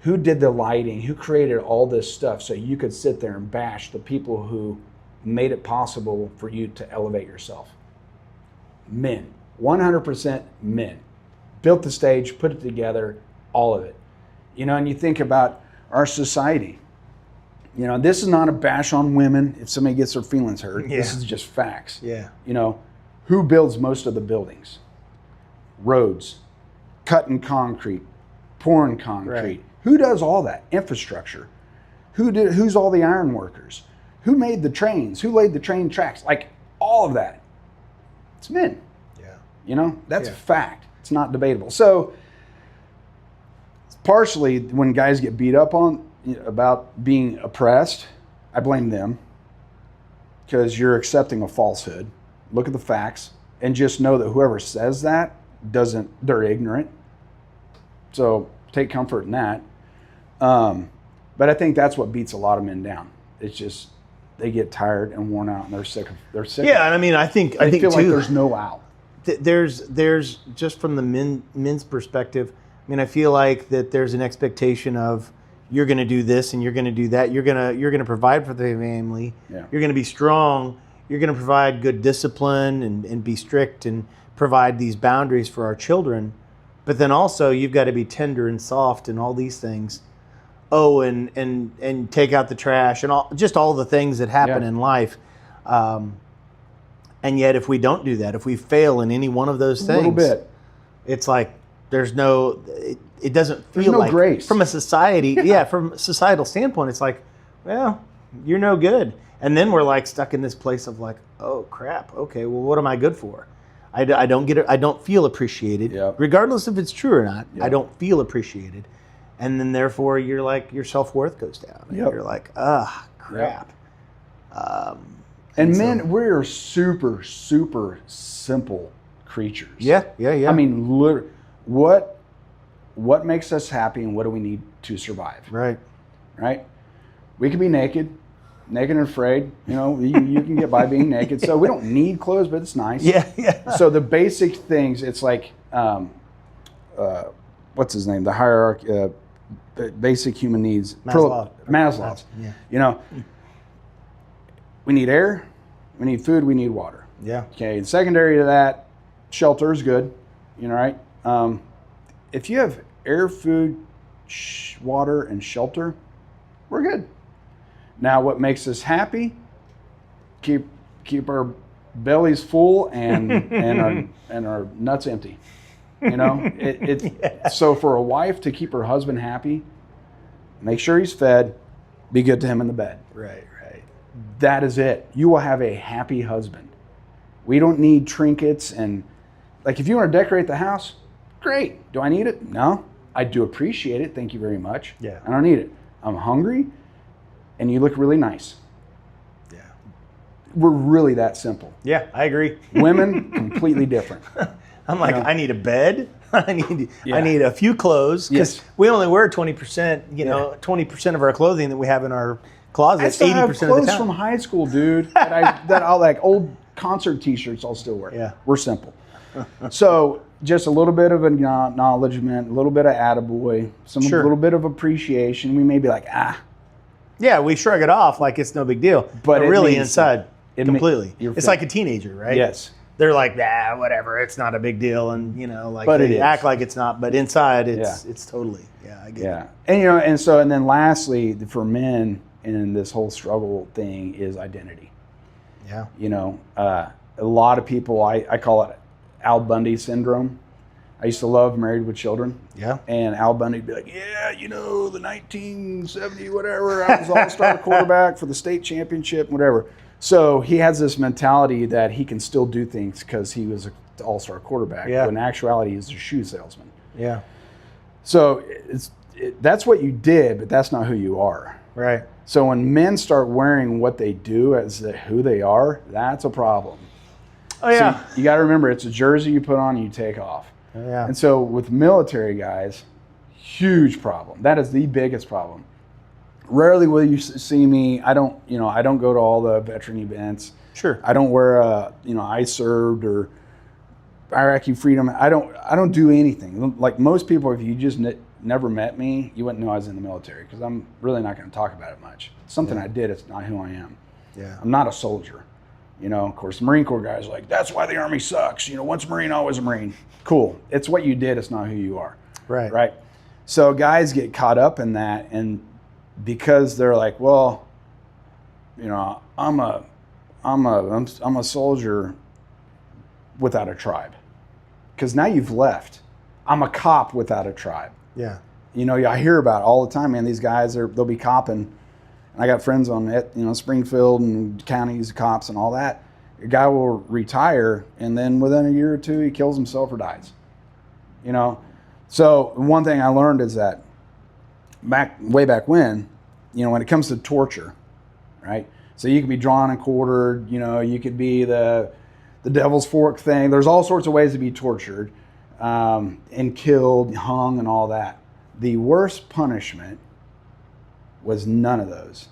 Who did the lighting? Who created all this stuff so you could sit there and bash the people who made it possible for you to elevate yourself? Men. 100% men. Built the stage, put it together, all of it. And you think about our society. This is not a bash on women if somebody gets their feelings hurt. Yeah. This is just facts. Yeah. Who builds most of the buildings? Roads. Cutting concrete, pouring concrete. Right. Who does all that? Infrastructure. Who's all the iron workers? Who made the trains? Who laid the train tracks? Like all of that. It's men. Yeah. That's a fact. It's not debatable. So partially when guys get beat up on about being oppressed, I blame them because you're accepting a falsehood. Look at the facts and just know that whoever says that they're ignorant. So take comfort in that. But I think that's what beats a lot of men down. It's just they get tired and worn out and they're sick. Yeah, and I mean, I think feel too, like there's no out. There's just from the men's perspective. I mean, I feel like that there's an expectation of, you're going to do this and you're going to do that. You're going to provide for the family. Yeah. You're going to be strong. You're going to provide good discipline and be strict and provide these boundaries for our children. But then also you've got to be tender and soft and all these things. Oh, and take out the trash and all the things that happen in life. And yet if we don't do that, if we fail in any one of those things, a little bit, it's like there's no, it doesn't feel there's no like grace. From a society, from a societal standpoint, it's like, well, you're no good. And then we're like stuck in this place of like, oh crap, okay, well, what am I good for? I don't get it. I don't feel appreciated, regardless if it's true or not. I don't feel appreciated. And then therefore you're like, your self-worth goes down. And you're like, crap. And men, we're super, super simple creatures. Yeah. I mean, what makes us happy and what do we need to survive? Right. We can be naked and afraid. You know, you can get by being naked. So we don't need clothes, but it's nice. Yeah. So the basic things, it's like, what's his name? The hierarchy, the basic human needs. Maslow's. Yeah. You know, we need air, we need food, we need water. Yeah. Okay. And secondary to that, shelter is good. You know, right? If you have air, food, water, and shelter, we're good. Now, what makes us happy? Keep our bellies full and our nuts empty. You know, So for a wife to keep her husband happy, make sure he's fed, be good to him in the bed. Right. That is it. You will have a happy husband. We don't need trinkets and like if you want to decorate the house, great. Do I need it? No. I do appreciate it. Thank you very much. Yeah. I don't need it. I'm hungry and you look really nice. Yeah. We're really that simple. Yeah, I agree. Women, completely different. I'm like, I need a bed. I need a few clothes because we only wear 20%. 20% of our clothing that we have in our closet. 80% I still have of the clothes time. from high school, dude. that I'll like old concert T-shirts. I'll still wear. Yeah, we're simple. So just a little bit of acknowledgement, a little bit of attaboy, a little bit of appreciation. We may be like, yeah, we shrug it off like it's no big deal, but really inside, completely. It's like a teenager, right? Yes. They're like, whatever, it's not a big deal, and but they act like it's not, but inside it's totally, I get it. And then lastly, for men in this whole struggle thing is identity. Yeah. A lot of people, I call it Al Bundy syndrome. I used to love Married with Children. Yeah. And Al Bundy would be like, the 1970 whatever, I was all-star quarterback for the state championship, whatever. So he has this mentality that he can still do things because he was an all-star quarterback. Yeah. But in actuality, he's a shoe salesman. Yeah. So that's what you did, but that's not who you are. Right. So when men start wearing what they do as who they are, that's a problem. Oh, yeah. So you got to remember, it's a jersey you put on and you take off. Yeah. And so with military guys, huge problem. That is the biggest problem. Rarely will you see me. I don't go to all the veteran events. Sure. I don't wear I served or Iraqi freedom. I don't do anything. Like most people, if you just never met me, you wouldn't know I was in the military because I'm really not going to talk about it much. It's something I did. It's not who I am. Yeah. I'm not a soldier. Of course, Marine Corps guys are like, that's why the Army sucks. Once a Marine, always a Marine. Cool. It's what you did. It's not who you are. Right. Right. So guys get caught up in that, and because they're like, well, I'm a soldier without a tribe. Because now you've left. I'm a cop without a tribe. Yeah. I hear about it all the time, man. These guys they'll be copping. And I got friends on it, Springfield and counties, cops and all that. A guy will retire, and then within a year or two, he kills himself or dies. So one thing I learned is that way back when, when it comes to torture, right? So you could be drawn and quartered, you could be the devil's fork thing. There's all sorts of ways to be tortured and killed, hung, and all that. The worst punishment was none of those.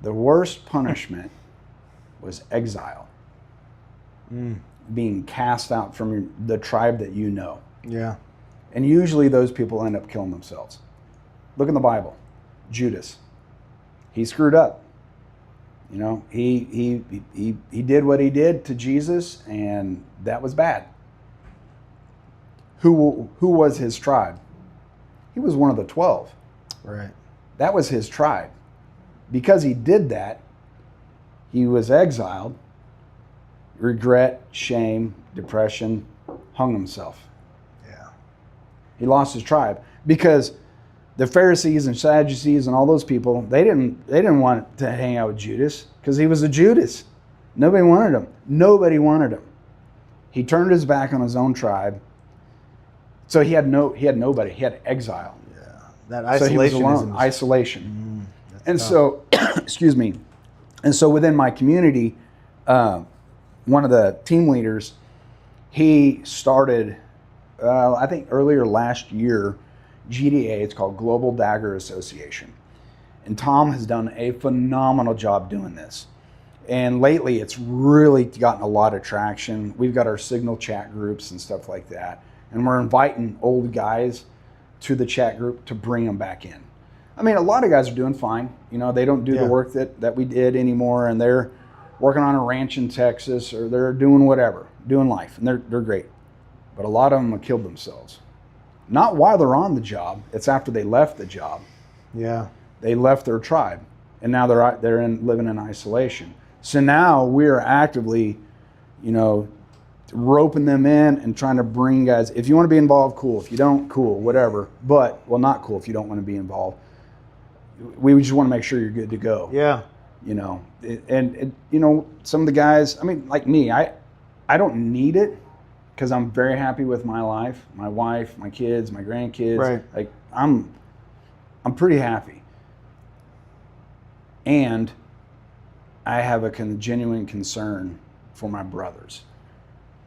The worst punishment was exile. Being cast out from the tribe that you know. Yeah. And usually those people end up killing themselves. Look in the Bible. Judas. He screwed up. You know, he did what he did to Jesus, and that was bad. Who was his tribe? He was one of the 12. Right. That was his tribe. Because he did that, he was exiled, regret, shame, depression, hung himself. Yeah. He lost his tribe because the Pharisees and Sadducees and all those people, they didn't want to hang out with Judas because he was a Judas. Nobody wanted him. Nobody wanted him. He turned his back on his own tribe. So he had nobody. He had exile. Yeah. That isolation. So he was alone. Isolation. And tough. so, excuse me. And so within my community, one of the team leaders, he started, I think earlier last year, GDA, it's called Global Dagger Association. And Tom has done a phenomenal job doing this. And lately it's really gotten a lot of traction. We've got our Signal chat groups and stuff like that. And we're inviting old guys to the chat group to bring them back in. I mean, a lot of guys are doing fine. You know, they don't do the work that we did anymore, and they're working on a ranch in Texas, or they're doing whatever, doing life, and they're great. But a lot of them have killed themselves. Not while they're on the job. It's after they left the job. Yeah. They left their tribe, and now they're living in isolation. So now we're actively, you know, roping them in and trying to bring guys. If you want to be involved, cool. If you don't, cool. Whatever. But not cool if you don't want to be involved. We just want to make sure you're good to go. Yeah. You know, and you know, some of the guys. I mean, like me, I don't need it. Because I'm very happy with my life, my wife, my kids, my grandkids. Right. Like I'm pretty happy. And I have a genuine concern for my brothers.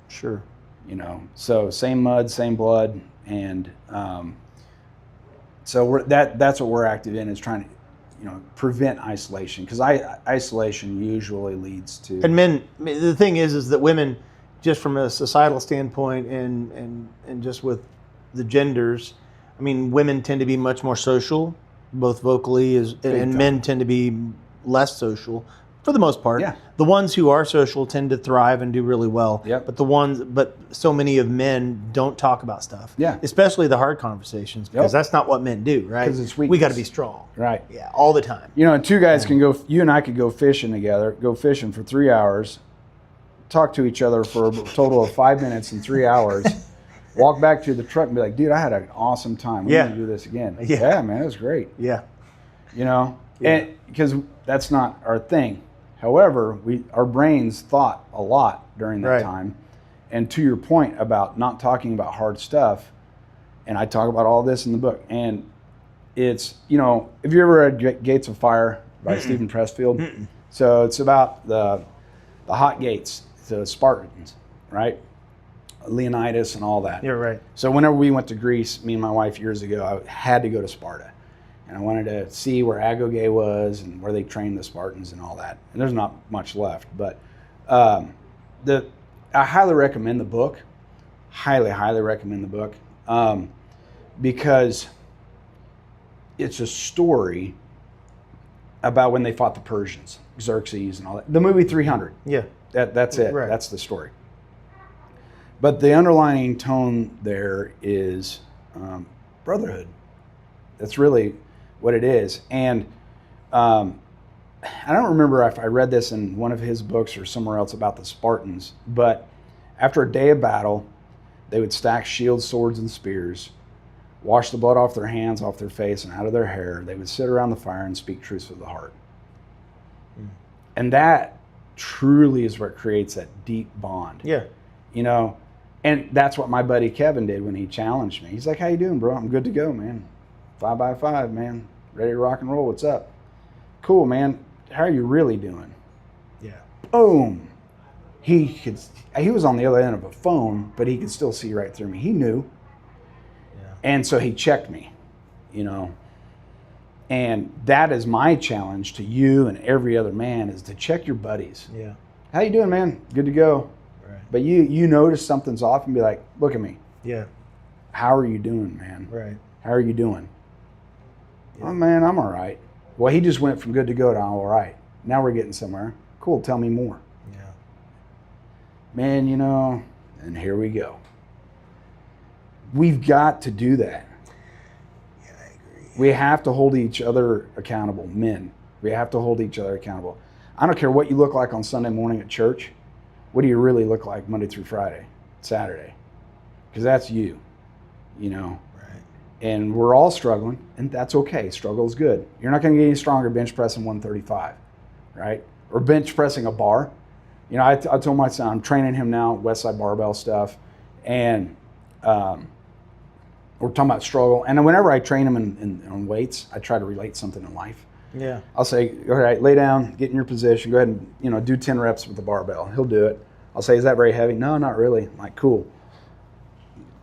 Sure. You know, so same mud, same blood, and so that's what we're active in, is trying to, you know, prevent isolation, because isolation usually leads to. And men, the thing is that women, just from a societal standpoint and just with the genders, I mean, women tend to be much more social, both vocally, and men tend to be less social for the most part. Yeah. The ones who are social tend to thrive and do really well. Yep. But so many of men don't talk about stuff. Yeah. Especially the hard conversations, because that's not what men do, right? Because it's weakness. We got to be strong. Right. Yeah, all the time. You know, and two guys can go. You and I could go fishing together. Go fishing for 3 hours. Talk to each other for a total of 5 minutes and 3 hours. Walk back to the truck and be like, dude, I had an awesome time. We're going to do this again. Yeah, man, it was great. Yeah. You know, and because that's not our thing. However, our brains thought a lot during that time. And to your point about not talking about hard stuff, and I talk about all this in the book, and it's, you know, if you ever read Gates of Fire by Stephen Pressfield, so it's about the hot gates, the Spartans, right? Leonidas and all that. You're right. So whenever we went to Greece, me and my wife years ago, I had to go to Sparta. And I wanted to see where Agage was and where they trained the Spartans and all that. And there's not much left. But I highly recommend the book. Highly, highly recommend the book. Because it's a story about when they fought the Persians, Xerxes and all that. The movie 300. Yeah. That's it. Right. That's the story. But the underlying tone there is brotherhood. That's really what it is. And I don't remember if I read this in one of his books or somewhere else about the Spartans, but after a day of battle, they would stack shields, swords, and spears, wash the blood off their hands, off their face, and out of their hair. They would sit around the fire and speak truths of the heart. And that truly is what creates that deep bond. Yeah. You know, and that's what my buddy Kevin did when he challenged me. He's like, how you doing, bro? I'm good to go, man. 5x5, man. Ready to rock and roll. What's up? Cool, man. How are you really doing? Yeah. Boom. He was on the other end of a phone, but he could still see right through me. He knew. Yeah. And so he checked me, you know. And that is my challenge to you and every other man, is to check your buddies. Yeah. How you doing, man? Good to go. Right. But you notice something's off and be like, look at me. Yeah. How are you doing, man? Right. How are you doing? Oh, man, I'm all right. Well, he just went from good to go to all right. Now we're getting somewhere. Cool, tell me more. Yeah. Man, and here we go. We've got to do that. Yeah, I agree. We have to hold each other accountable, men. We have to hold each other accountable. I don't care what you look like on Sunday morning at church. What do you really look like Monday through Friday, Saturday? Because that's you, Right. And we're all struggling, and that's okay. Struggle is good. You're not going to get any stronger bench pressing 135, right? Or bench pressing a bar. I told my son, I'm training him now, Westside Barbell stuff, and we're talking about struggle. And whenever I train him on weights, I try to relate something in life. Yeah. I'll say, all right, lay down, get in your position, go ahead and do 10 reps with the barbell. He'll do it. I'll say, is that very heavy? No, not really. I'm like, cool.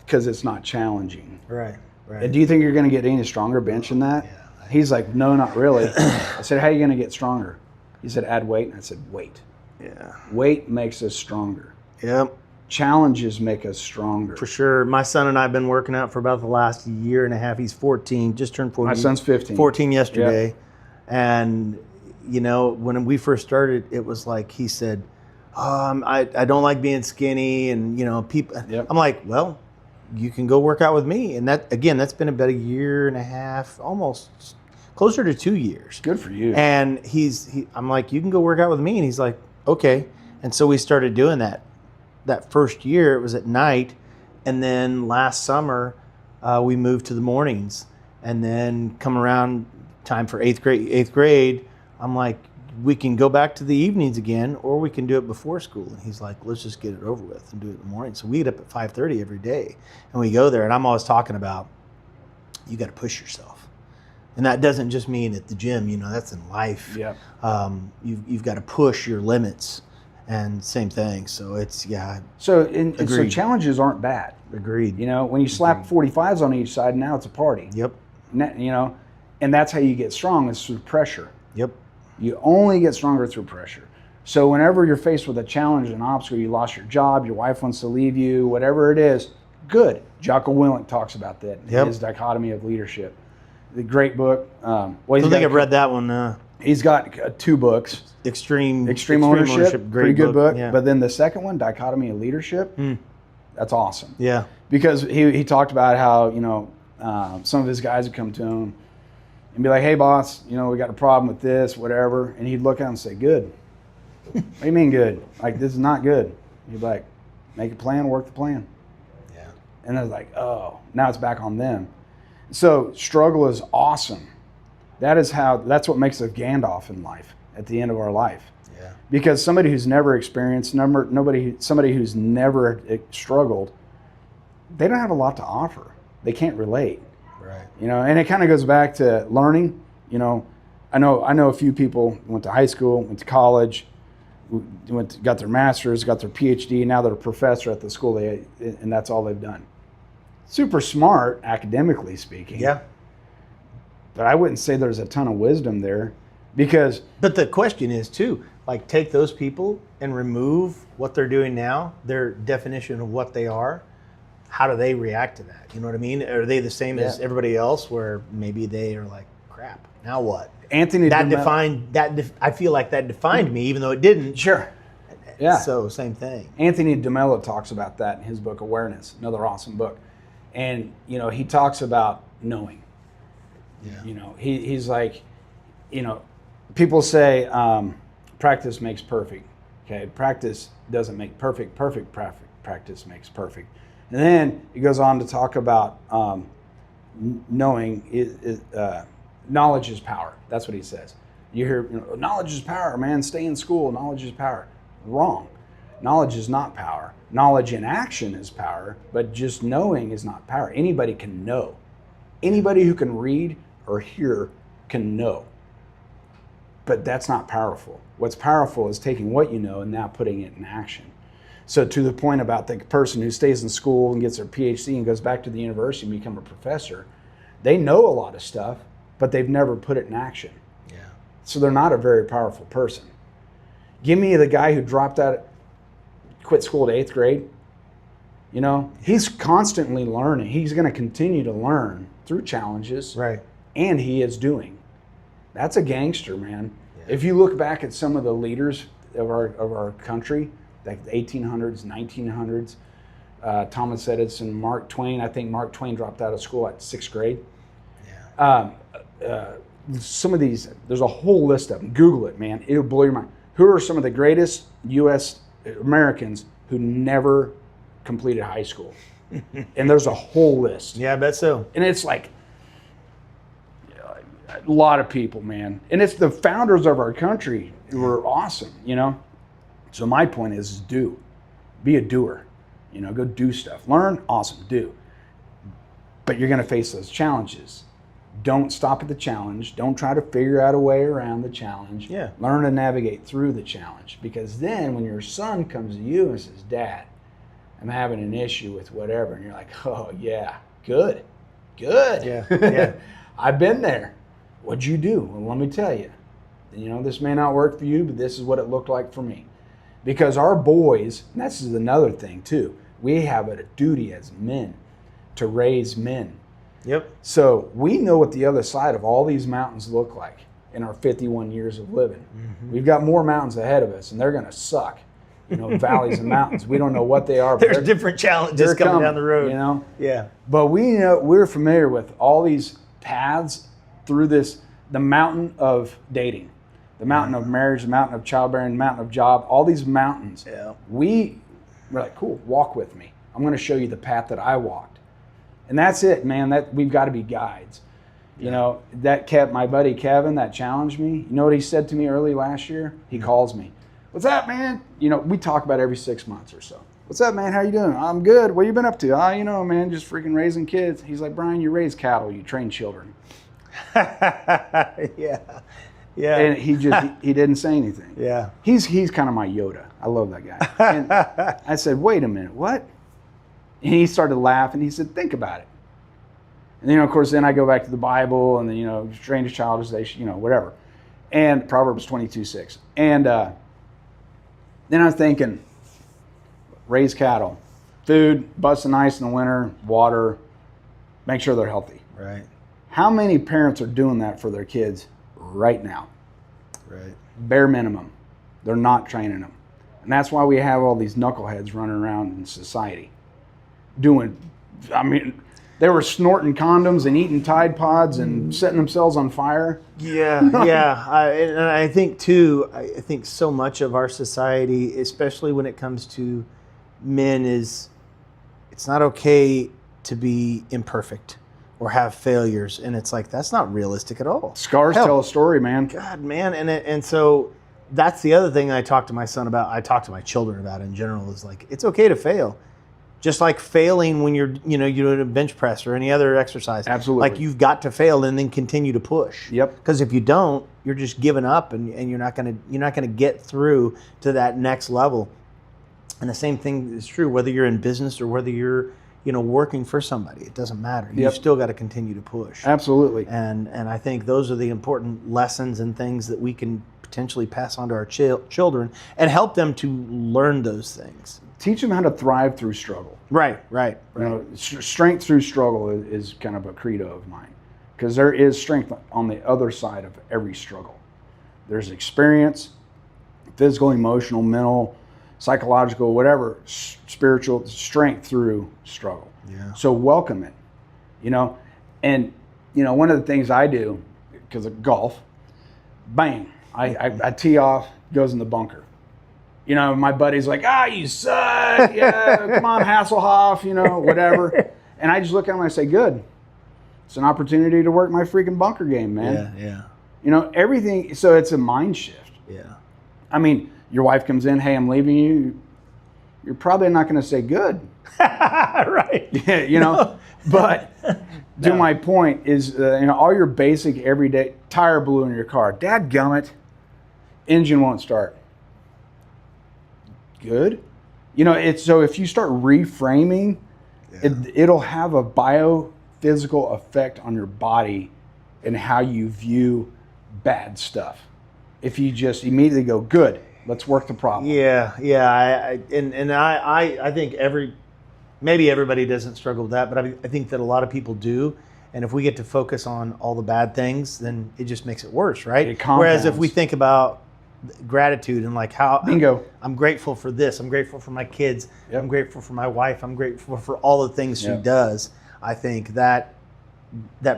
Because it's not challenging. Right. And do you think you're going to get any stronger benching that? Yeah. He's like, no, not really. I said, how are you going to get stronger? He said, add weight. And I said, weight. Yeah. Weight makes us stronger. Yep. Challenges make us stronger. For sure. My son and I have been working out for about the last year and a half. He's 14, just turned 14. My son's 15. 14 yesterday. Yep. And, when we first started, it was like he said, I don't like being skinny. And, people, Yep. I'm like, well, you can go work out with me. And that, again, that's been about a year and a half, almost closer to 2 years. Good for you. And I'm like, you can go work out with me. And he's like, okay. And so we started doing that. That first year, it was at night. And then last summer, we moved to the mornings. And then come around time for eighth grade, I'm like, we can go back to the evenings again, or we can do it before school. And he's like, let's just get it over with and do it in the morning. So we get up at 5:30 every day. And we go there. And I'm always talking about, you got to push yourself. And that doesn't just mean at the gym, that's in life. Yep. You've got to push your limits. And same thing. So it's, yeah. So challenges aren't bad. Agreed. When you slap 45s on each side, now it's a party. Yep. And that's how you get strong, is through pressure. Yep. You only get stronger through pressure. So whenever you're faced with a challenge, an obstacle, you lost your job, your wife wants to leave you, whatever it is, good. Jocko Willink talks about that. Yep. His dichotomy of leadership. The great book. I don't think I've read that one. He's got 2 books. Extreme Ownership, pretty good book. Yeah. But then the second one, Dichotomy of Leadership, that's awesome. Yeah. Because he talked about how, some of his guys would come to him and be like, hey, boss, we got a problem with this, whatever. And he'd look at him and say, good. What do you mean good? Like, this is not good. He'd be like, make a plan, work the plan. Yeah. And I was like, oh, now it's back on them. So struggle is awesome. That's what makes us Gandalf in life at the end of our life. Yeah. Because somebody who's never experienced, somebody who's never struggled, they don't have a lot to offer. They can't relate. Right. And it kind of goes back to learning. I know a few people went to high school, went to college, got their master's, got their PhD, and now they're a professor at the school and that's all they've done. Super smart, academically speaking. Yeah. But I wouldn't say there's a ton of wisdom there, because. But the question is too, like, take those people and remove what they're doing now, their definition of what they are. How do they react to that? You know what I mean? Are they the same as everybody else, where maybe they are like, crap, now what? I feel like that defined me, even though it didn't. Sure. Yeah. So same thing. Anthony DeMello talks about that in his book, Awareness, another awesome book. And, he talks about knowing. Yeah. He's like, people say practice makes perfect. Okay, practice doesn't make perfect. Practice makes perfect. And then he goes on to talk about knowing knowledge is power. That's what he says. You hear, knowledge is power, man. Stay in school. Knowledge is power. Wrong. Knowledge is not power. Knowledge in action is power, but just knowing is not power. Anybody can know. Anybody who can read or hear can know. But that's not powerful. What's powerful is taking what you know and now putting it in action. So to the point about the person who stays in school and gets their PhD and goes back to the university and become a professor, they know a lot of stuff, but they've never put it in action. Yeah. So they're not a very powerful person. Give me the guy who dropped out, quit school at 8th grade. He's constantly learning. He's going to continue to learn through challenges. Right. and he is doing. That's a gangster, man. Yeah. If you look back at some of the leaders of our country, like the 1800s, 1900s, Thomas Edison, Mark Twain. I think Mark Twain dropped out of school at 6th grade. Yeah. Some of these, there's a whole list of them. Google it, man. It'll blow your mind. Who are some of the greatest U.S. Americans who never completed high school? And there's a whole list. Yeah, I bet so. And it's like a lot of people, man. And it's the founders of our country who are awesome, you know? So my point is do. Be a doer. You know, go do stuff. Learn, awesome, do. But you're going to face those challenges. Don't stop at the challenge. Don't try to figure out a way around the challenge. Yeah. Learn to navigate through the challenge. Because then when your son comes to you and says, Dad, I'm having an issue with whatever, and you're like, oh, yeah, good. Yeah, yeah. I've been there. What'd you do? Well, let me tell you. You know, this may not work for you, but this is what it looked like for me. Because our boys, and this is another thing too, we have a duty as men to raise men. Yep. So we know what the other side of all these mountains look like in our 51 years of living. Mm-hmm. We've got more mountains ahead of us, and they're going to suck. You know, valleys and mountains. We don't know what they are. There's different challenges coming down the road. You know? Yeah. But we know, we're familiar with all these paths through this, the mountain of dating, the mountain of marriage, the mountain of childbearing, the mountain of job, all these mountains. Yeah. We're like, cool, walk with me. I'm going to show you the path that I walked. And that's it, man. That we've got to be guides. You know, that kept my buddy Kevin that challenged me. You know what he said to me early last year? He calls me. What's up, man? You know, we talk about every 6 months or so. What's up, man? How you doing? I'm good. What you been up to? You know, man, just freaking raising kids. He's like, Bryan, you raise cattle. You train children. Yeah. Yeah. And he didn't say anything. Yeah. He's kind of my Yoda. I love that guy. And I said, wait a minute, what? And he started laughing. He said, think about it. And then, of course, then I go back to the Bible and then, you know, train a child as they should, you know, whatever. And Proverbs 22:6. And then I'm thinking, raise cattle, food, busting ice in the winter, water, make sure they're healthy. Right. How many parents are doing that for their kids right now? Right. Bare minimum. They're not training them. And that's why we have all these knuckleheads running around in society doing, I mean, they were snorting condoms and eating Tide Pods and setting themselves on fire. Yeah, yeah. And I think, too, I think so much of our society, especially when it comes to men, is it's not okay to be imperfect or have failures. And it's like, that's not realistic at all. Scars tell a story, man. God, man. And so that's the other thing I talk to my son about, I talk to my children about in general, is like, it's okay to fail. Just like failing when you're doing a bench press or any other exercise. Absolutely. Like you've got to fail and then continue to push. Yep. Because if you don't, you're just giving up and you're not gonna get through to that next level. And the same thing is true whether you're in business or whether you're working for somebody. It doesn't matter. You still got to continue to push. Absolutely. And I think those are the important lessons and things that we can potentially pass on to our children and help them to learn those things. Teach them how to thrive through struggle. Right. You know, strength through struggle is kind of a credo of mine, because there is strength on the other side of every struggle. There's experience, physical, emotional, mental, psychological, whatever, spiritual strength through struggle. Yeah. So welcome it, and one of the things I do, because of golf, bang, I tee off, goes in the bunker. My buddy's like, you suck. Yeah, come on, Hasselhoff, whatever. And I just look at him and I say, good. It's an opportunity to work my freaking bunker game, man. Yeah. Everything. So it's a mind shift. Yeah. I mean, your wife comes in, hey, I'm leaving you. You're probably not going to say good. Right. No. But to my point is, all your basic everyday, tire blew in your car. Dadgummit, engine won't start. Good. It's so if you start reframing, it'll have a biophysical effect on your body and how you view bad stuff. If you just immediately go, good, let's work the problem. Yeah. I think maybe everybody doesn't struggle with that, but I think that a lot of people do. And if we get to focus on all the bad things, then it just makes it worse, right? It compounds. Whereas if we think about gratitude and like how Bingo. I'm grateful for this, I'm grateful for my kids, Yep. I'm grateful for my wife, I'm grateful for all the things she Yep. does. I think that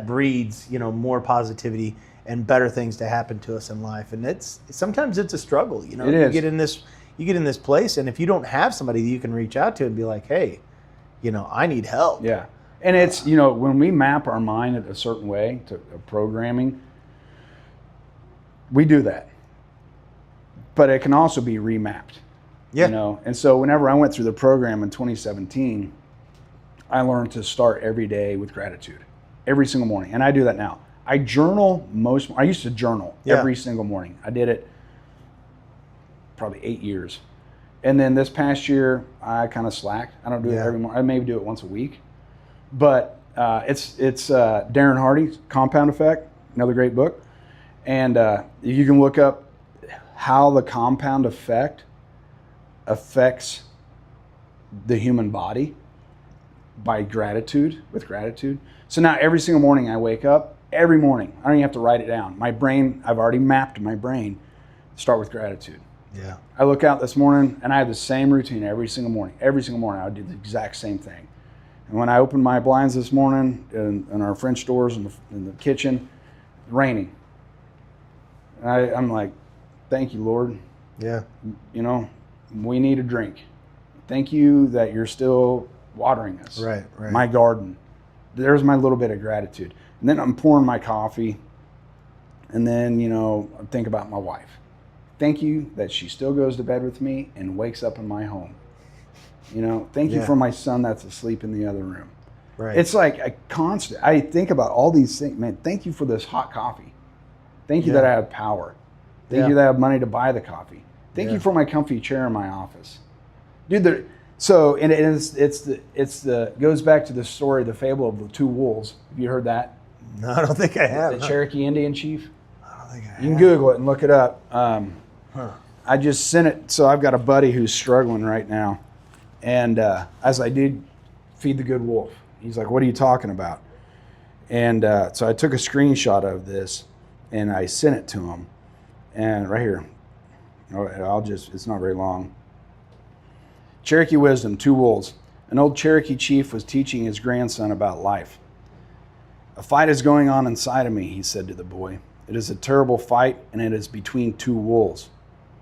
breeds, more positivity and better things to happen to us in life. And sometimes it's a struggle, It You is. get in this place, and if you don't have somebody that you can reach out to and be like, hey, I need help. Yeah. And it's, when we map our mind in a certain way to programming, we do that. But it can also be remapped. Yeah. And so whenever I went through the program in 2017, I learned to start every day with gratitude, every single morning. And I do that now. I journal I used to journal every single morning. I did it probably 8 years. And then this past year, I kind of slacked. I don't do it every morning. I maybe do it once a week. But it's Darren Hardy's Compound Effect, another great book. And you can look up how the compound effect affects the human body with gratitude. So now every single morning I wake up, every morning, I don't even have to write it down. My brain, I've already mapped my brain, start with gratitude. Yeah. I look out this morning and I have the same routine every single morning. Every single morning I would do the exact same thing. And when I opened my blinds this morning in our French doors in the kitchen, raining. I'm like, thank you, Lord. Yeah. We need a drink. Thank you that you're still watering us. Right. My garden. There's my little bit of gratitude. And then I'm pouring my coffee. And then, I think about my wife. Thank you that she still goes to bed with me and wakes up in my home. Thank you for my son that's asleep in the other room. Right. It's like a constant. I think about all these things. Man, thank you for this hot coffee. Thank you that I have power. Thank you that I have money to buy the coffee. Thank you for my comfy chair in my office. Dude, it goes back to the story, the fable of the two wolves. Have you heard that? No, I don't think I have. The Cherokee Indian chief? I don't think I have. You can Google it and look it up. I just sent it. So I've got a buddy who's struggling right now. And as I did, feed the good wolf. He's like, what are you talking about? And so I took a screenshot of this and I sent it to him. And right here, it's not very long. Cherokee wisdom, two wolves. An old Cherokee chief was teaching his grandson about life. A fight is going on inside of me, he said to the boy. It is a terrible fight, and it is between two wolves.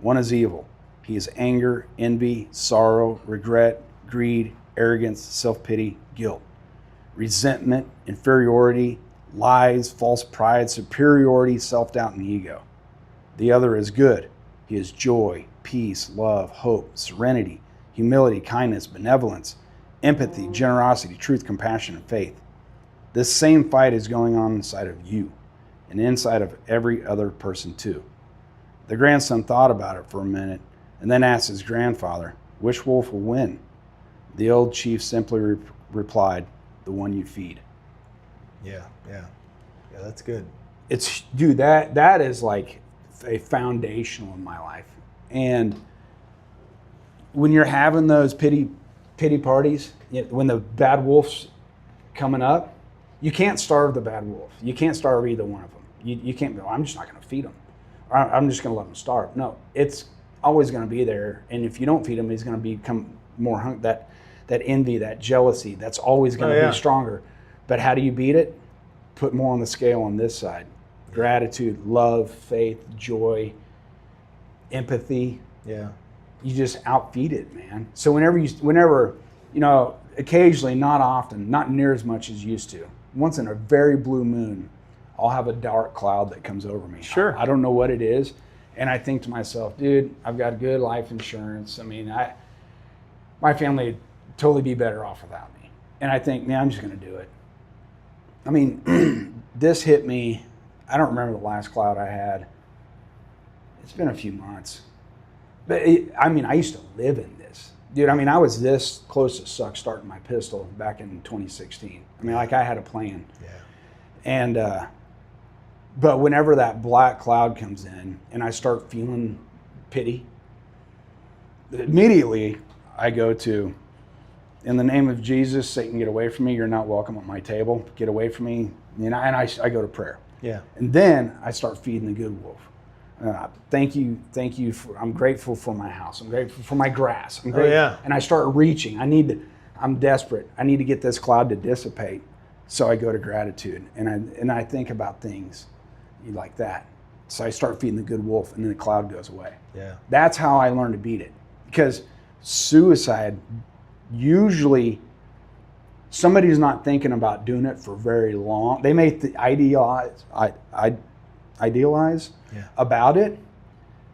One is evil. He is anger, envy, sorrow, regret, greed, arrogance, self-pity, guilt, resentment, inferiority, lies, false pride, superiority, self-doubt, and ego. The other is good. He is joy, peace, love, hope, serenity, humility, kindness, benevolence, empathy, generosity, truth, compassion, and faith. This same fight is going on inside of you and inside of every other person too. The grandson thought about it for a minute and then asked his grandfather, which wolf will win? The old chief simply replied, the one you feed. Yeah, that's good. Dude, that is like a foundational in my life. And when you're having those pity parties, when the bad wolf's coming up, you can't starve the bad wolf. You can't starve either one of them. You can't go, I'm just not going to feed them. Or I'm just going to let them starve. No, it's always going to be there. And if you don't feed him, he's going to become more hungry. That envy, that jealousy, that's always going to be stronger. But how do you beat it? Put more on the scale on this side. Gratitude, love, faith, joy, empathy. Yeah. You just outfeed it, man. So whenever, occasionally, not often, not near as much as used to, once in a very blue moon, I'll have a dark cloud that comes over me. Sure. I don't know what it is. And I think to myself, dude, I've got good life insurance. I mean, my family would totally be better off without me. And I think, man, I'm just going to do it. I mean, this hit me. I don't remember the last cloud I had. It's been a few months. But I used to live in this. Dude, I was this close to starting my pistol back in 2016. I had a plan. Yeah. And, but whenever that black cloud comes in and I start feeling pity, immediately I go to, in the name of Jesus, Satan, get away from me. You're not welcome at my table. Get away from me. And I go to prayer. Yeah. And then I start feeding the good wolf. Thank you. I'm grateful for my house. I'm grateful for my grass. I'm grateful. Yeah. And I start reaching. I'm desperate. I need to get this cloud to dissipate. So I go to gratitude, and I think about things like that. So I start feeding the good wolf, and then the cloud goes away. Yeah. That's how I learned to beat it. Because suicide, usually somebody's not thinking about doing it for very long. They may idealize about it,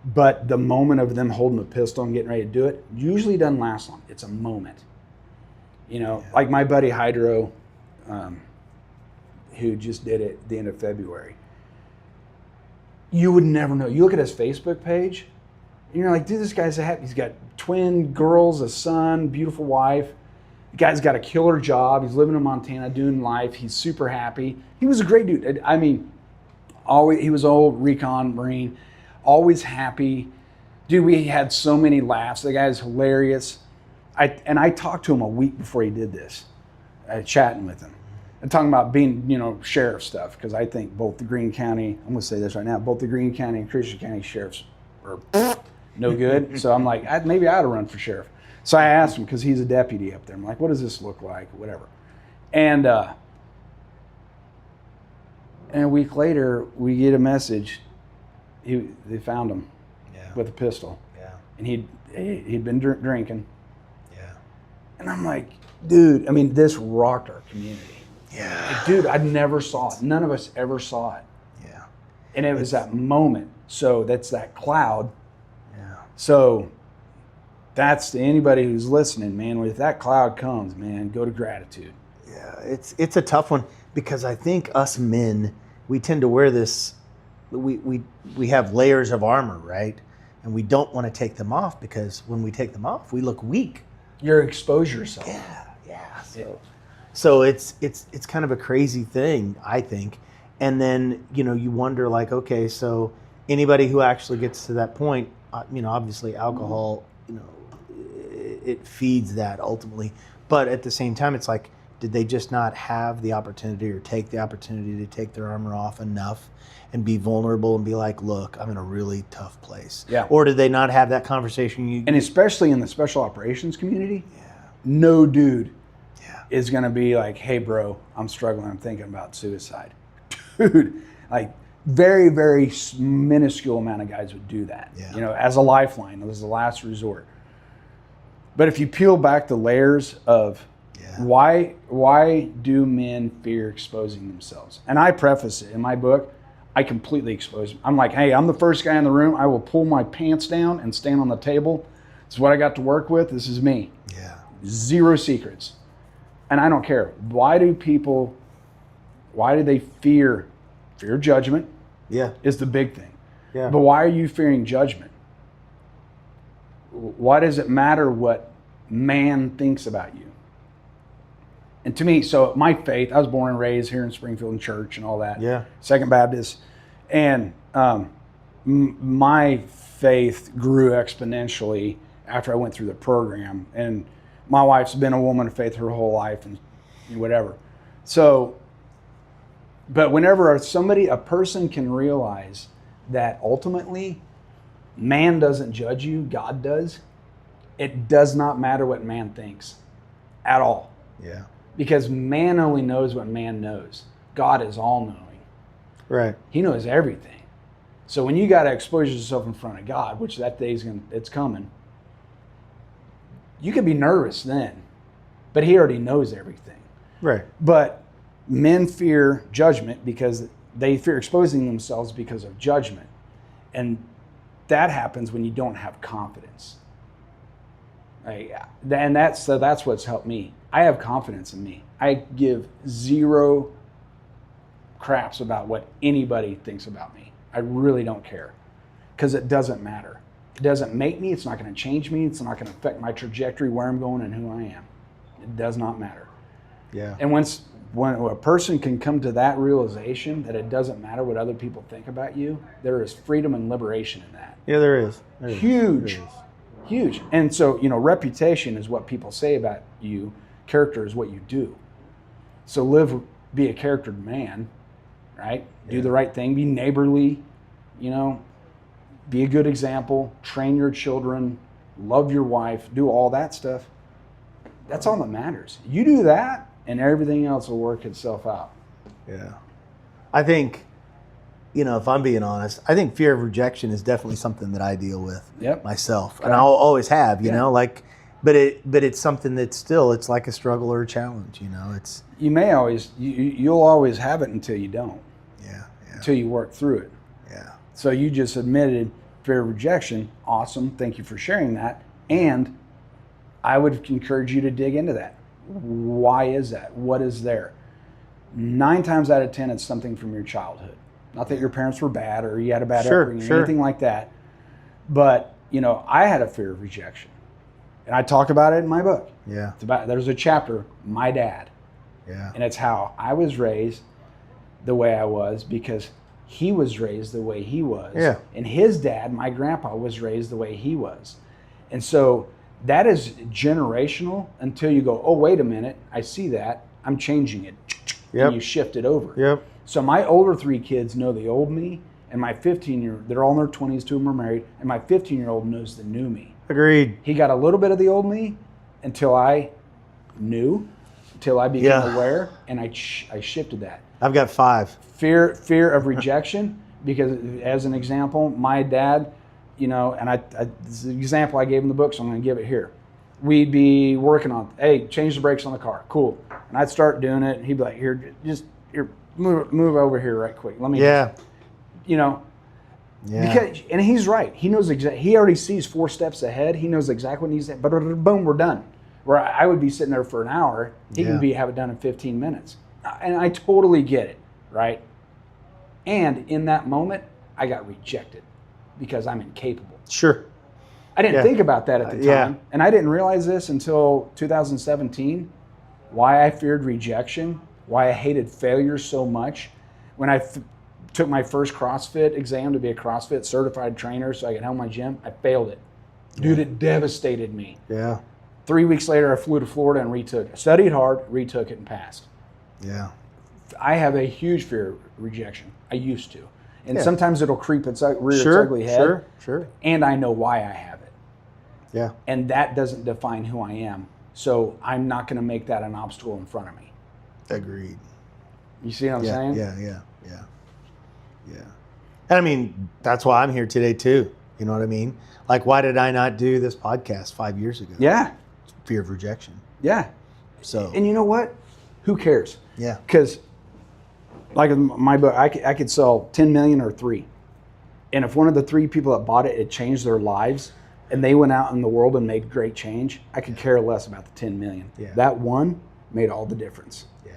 but the moment of them holding a pistol and getting ready to do it usually doesn't last long. It's a moment. Like my buddy Hydro, who just did it at the end of February. You would never know. You look at his Facebook page, and you're like, dude, this guy's happy. He's got twin girls, a son, beautiful wife. The guy's got a killer job. He's living in Montana, doing life. He's super happy. He was a great dude. I mean, he was old recon Marine, always happy. Dude, we had so many laughs. The guy's hilarious. I talked to him a week before he did this, chatting with him. And talking about being, sheriff stuff, because I think both the Greene County, I'm going to say this right now, both the Greene County and Christian County sheriffs are no good. So I'm like, maybe I ought to run for sheriff. So I asked him, because he's a deputy up there. I'm like, what does this look like? Whatever. And a week later, we get a message. They found him with a pistol. Yeah. And he'd been drinking. Yeah. And I'm like, dude, this rocked our community. Yeah. Like, dude, I never saw it. None of us ever saw it. Yeah. And it was that moment. So that's that cloud. Yeah. So that's to anybody who's listening, man. If that cloud comes, man, go to gratitude. Yeah, it's a tough one, because I think us men, we tend to wear this. We have layers of armor, right? And we don't want to take them off, because when we take them off, we look weak. You expose yourself. Yeah. So it's kind of a crazy thing, I think. And then, you wonder, like, okay, so anybody who actually gets to that point, obviously alcohol, it feeds that ultimately. But at the same time, it's like, did they just not have the opportunity, or take the opportunity to take their armor off enough and be vulnerable and be like, look, I'm in a really tough place? Yeah. Or did they not have that conversation? And especially in the special operations community, no dude is going to be like, hey, bro, I'm struggling. I'm thinking about suicide. Dude, like very, very minuscule amount of guys would do that, as a lifeline, as a last resort. But if you peel back the layers of why do men fear exposing themselves? And I preface it in my book, I completely expose them. I'm like, hey, I'm the first guy in the room. I will pull my pants down and stand on the table. This is what I got to work with. This is me. Yeah. Zero secrets. And I don't care. Why do they fear judgment? Yeah. Is the big thing. Yeah. But why are you fearing judgment? Why does it matter what man thinks about you? And to me, so my faith, I was born and raised here in Springfield in church and all that. Yeah. Second Baptist. And my faith grew exponentially after I went through the program. And my wife's been a woman of faith her whole life and whatever. So, but whenever a person can realize that ultimately man doesn't judge you, God does, it does not matter what man thinks at all. Yeah. Because man only knows what man knows. God is all-knowing. Right. He knows everything. So when you got to expose yourself in front of God, which that day's it's coming, you could be nervous then, but he already knows everything. Right. But men fear judgment because they fear exposing themselves because of judgment. And that happens when you don't have confidence. And that's what's helped me. I have confidence in me. I give zero craps about what anybody thinks about me. I really don't care, because it doesn't matter. It doesn't make me. It's not going to change me. It's not going to affect my trajectory, where I'm going, and who I am. It does not matter. Yeah. And when a person can come to that realization that it doesn't matter what other people think about you, there is freedom and liberation in that. Yeah, there is. Huge. Huge. And so, reputation is what people say about you. Character is what you do. So be a charactered man, right? Yeah. Do the right thing, be neighborly, be a good example, train your children, love your wife, do all that stuff. That's all that matters. You do that and everything else will work itself out. Yeah. I think, if I'm being honest, I think fear of rejection is definitely something that I deal with myself. Okay. And I'll always have, but it's something that's still, it's like a struggle or a challenge, it's. You'll always have it until you don't. Yeah. Until you work through it. Yeah. So you just admitted fear of rejection. Awesome. Thank you for sharing that. And I would encourage you to dig into that. Why is that? What is there? 9 times out of 10, it's something from your childhood. Not that your parents were bad or you had a bad upbringing or anything like that. But, I had a fear of rejection. And I talk about it in my book. Yeah. There's a chapter, My Dad. Yeah. And it's how I was raised the way I was because he was raised the way he was. Yeah. And his dad, my grandpa, was raised the way he was. And so that is generational until you go, oh, wait a minute, I see that. I'm changing it. Yep. And you shift it over. Yep. So my older 3 kids know the old me, and my 15-year-old, they're all in their 20s, 2 of them are married, and my 15-year-old knows the new me. Agreed. He got a little bit of the old me until I knew, until I became aware, and I shifted that. I've got 5. Fear of rejection, because as an example, my dad, and this is the example I gave in the book, so I'm going to give it here. We'd be working on, hey, change the brakes on the car. Cool. And I'd start doing it, and he'd be like, here, move over here right quick. Let me, because, and he's right. He knows he already sees 4 steps ahead. He knows exactly what needs to, but boom, we're done. Where I would be sitting there for an hour, he can have it done in 15 minutes. And I totally get it, right? And in that moment, I got rejected because I'm incapable. Sure. I didn't think about that at the time. And I didn't realize this until 2017, why I feared rejection, why I hated failure so much. When I took my first CrossFit exam to be a CrossFit certified trainer so I could help my gym, I failed it. Dude, it devastated me. Yeah. 3 weeks later, I flew to Florida and retook it. Studied hard, retook it, and passed. Yeah. I have a huge fear of rejection. I used to. And sometimes it'll creep its ugly head. Sure. And I know why I have it. Yeah. And that doesn't define who I am. So I'm not going to make that an obstacle in front of me. Agreed. You see what I'm saying? Yeah. And I mean, that's why I'm here today too. You know what I mean? Like, why did I not do this podcast 5 years ago? Yeah. Fear of rejection. Yeah. So. And you know what? Who cares? Yeah. Because, like in my book, I could sell 10 million or 3. And if one of the 3 people that bought it, it changed their lives, and they went out in the world and made great change, I could care less about the 10 million. Yeah. That one made all the difference. Yeah.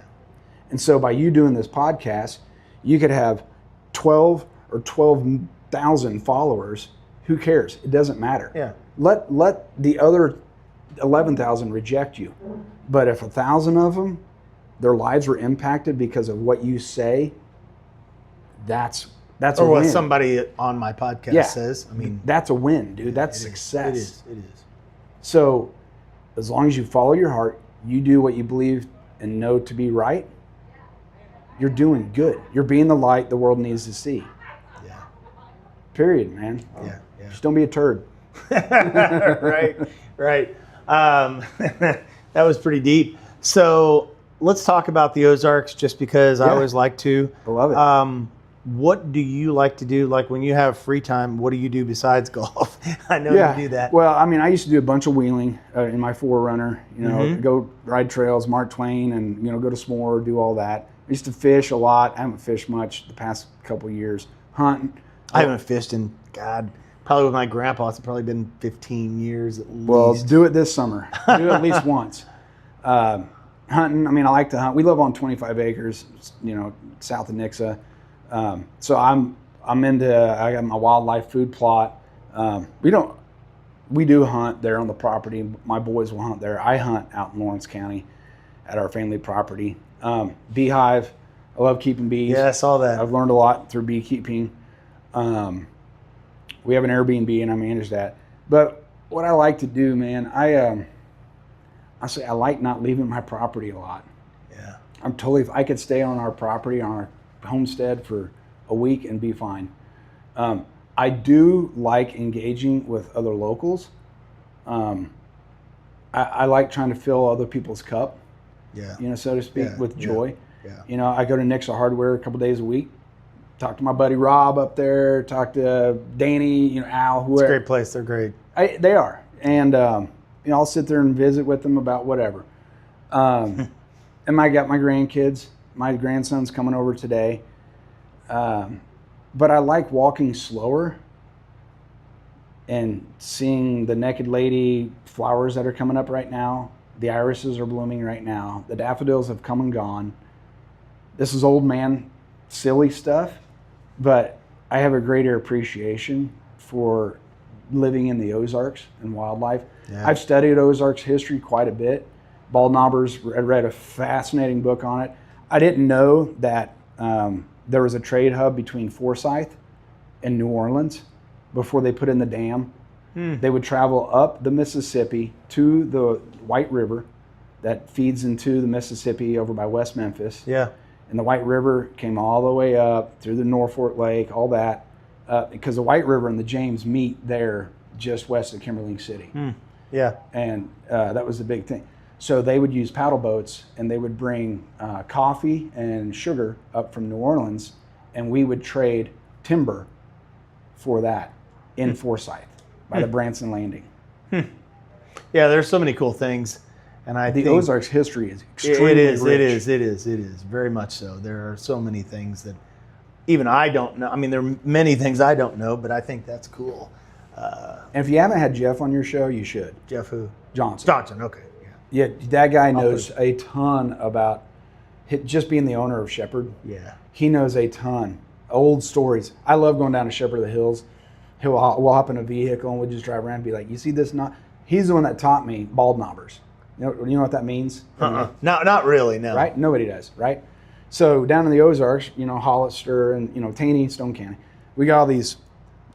And so by you doing this podcast, you could have 12 or 12,000 followers. Who cares? It doesn't matter. Yeah. Let the other 11,000 reject you. But if 1,000 of them, their lives were impacted because of what you say, that's a win. Or what somebody on my podcast says. I mean, that's a win, dude. That's success. It is. So as long as you follow your heart, you do what you believe and know to be right, you're doing good. You're being the light the world needs to see. Yeah. Period, man. Yeah. Just don't be a turd. Right. That was pretty deep. So let's talk about the Ozarks, just because I always like to. I love it. What do you like to do? Like when you have free time, what do you do besides golf? I know you do that. Well, I mean, I used to do a bunch of wheeling in my 4Runner, go ride trails, Mark Twain, and, go to S'more, do all that. I used to fish a lot. I haven't fished much the past couple of years. Hunting. I haven't fished in, probably with my grandpa, it's probably been 15 years at least. Well, do it this summer. Do it at least once. Hunting, I mean, I like to hunt. We live on 25 acres, south of Nixa. So I'm into, I got my wildlife food plot. We do hunt there on the property. My boys will hunt there. I hunt out in Lawrence County at our family property. Beehive, I love keeping bees. Yeah, I saw that. I've learned a lot through beekeeping. We have an Airbnb and I manage that. But what I like to do, man, I like not leaving my property a lot. Yeah. If I could stay on our property, on our homestead for a week and be fine. I do like engaging with other locals. I like trying to fill other people's cup, so to speak, with joy. Yeah. I go to Nixa Hardware a couple days a week, talk to my buddy Rob up there, talk to Danny, Al, whoever. It's a great place. They're great. They are. And, I'll sit there and visit with them about whatever. And I got my grandkids. My grandson's coming over today. But I like walking slower and seeing the naked lady flowers that are coming up right now. The irises are blooming right now. The daffodils have come and gone. This is old man silly stuff, but I have a greater appreciation for living in the Ozarks and wildlife. Yeah. I've studied Ozarks history quite a bit. Bald Knobbers, I read a fascinating book on it. I didn't know that there was a trade hub between Forsyth and New Orleans before they put in the dam. They would travel up the Mississippi to the White River that feeds into the Mississippi over by West Memphis. Yeah. And the White River came all the way up through the Norfolk Lake, all that, because the White River and the James meet there just west of Kimberling City. Yeah. And that was the big thing. So they would use paddle boats, and they would bring coffee and sugar up from New Orleans, and we would trade timber for that in Forsyth by the Branson Landing. Yeah, there's so many cool things. And I think Ozarks history is extremely rich. It is very much so. There are so many things that even I don't know. I mean, there are many things I don't know, but I think that's cool. And if you haven't had Jeff on your show, you should. Jeff who? Johnson, okay. Yeah, that guy knows a ton about just being the owner of Shepherd. Yeah. He knows a ton. Old stories. I love going down to Shepherd of the Hills. We'll hop in a vehicle and we'll just drive around and be like, you see this knot? He's the one that taught me bald knobbers. You know what that means? No, not really, no. Right? Nobody does, right? So down in the Ozarks, Hollister and, Taney, Stone County, we got all these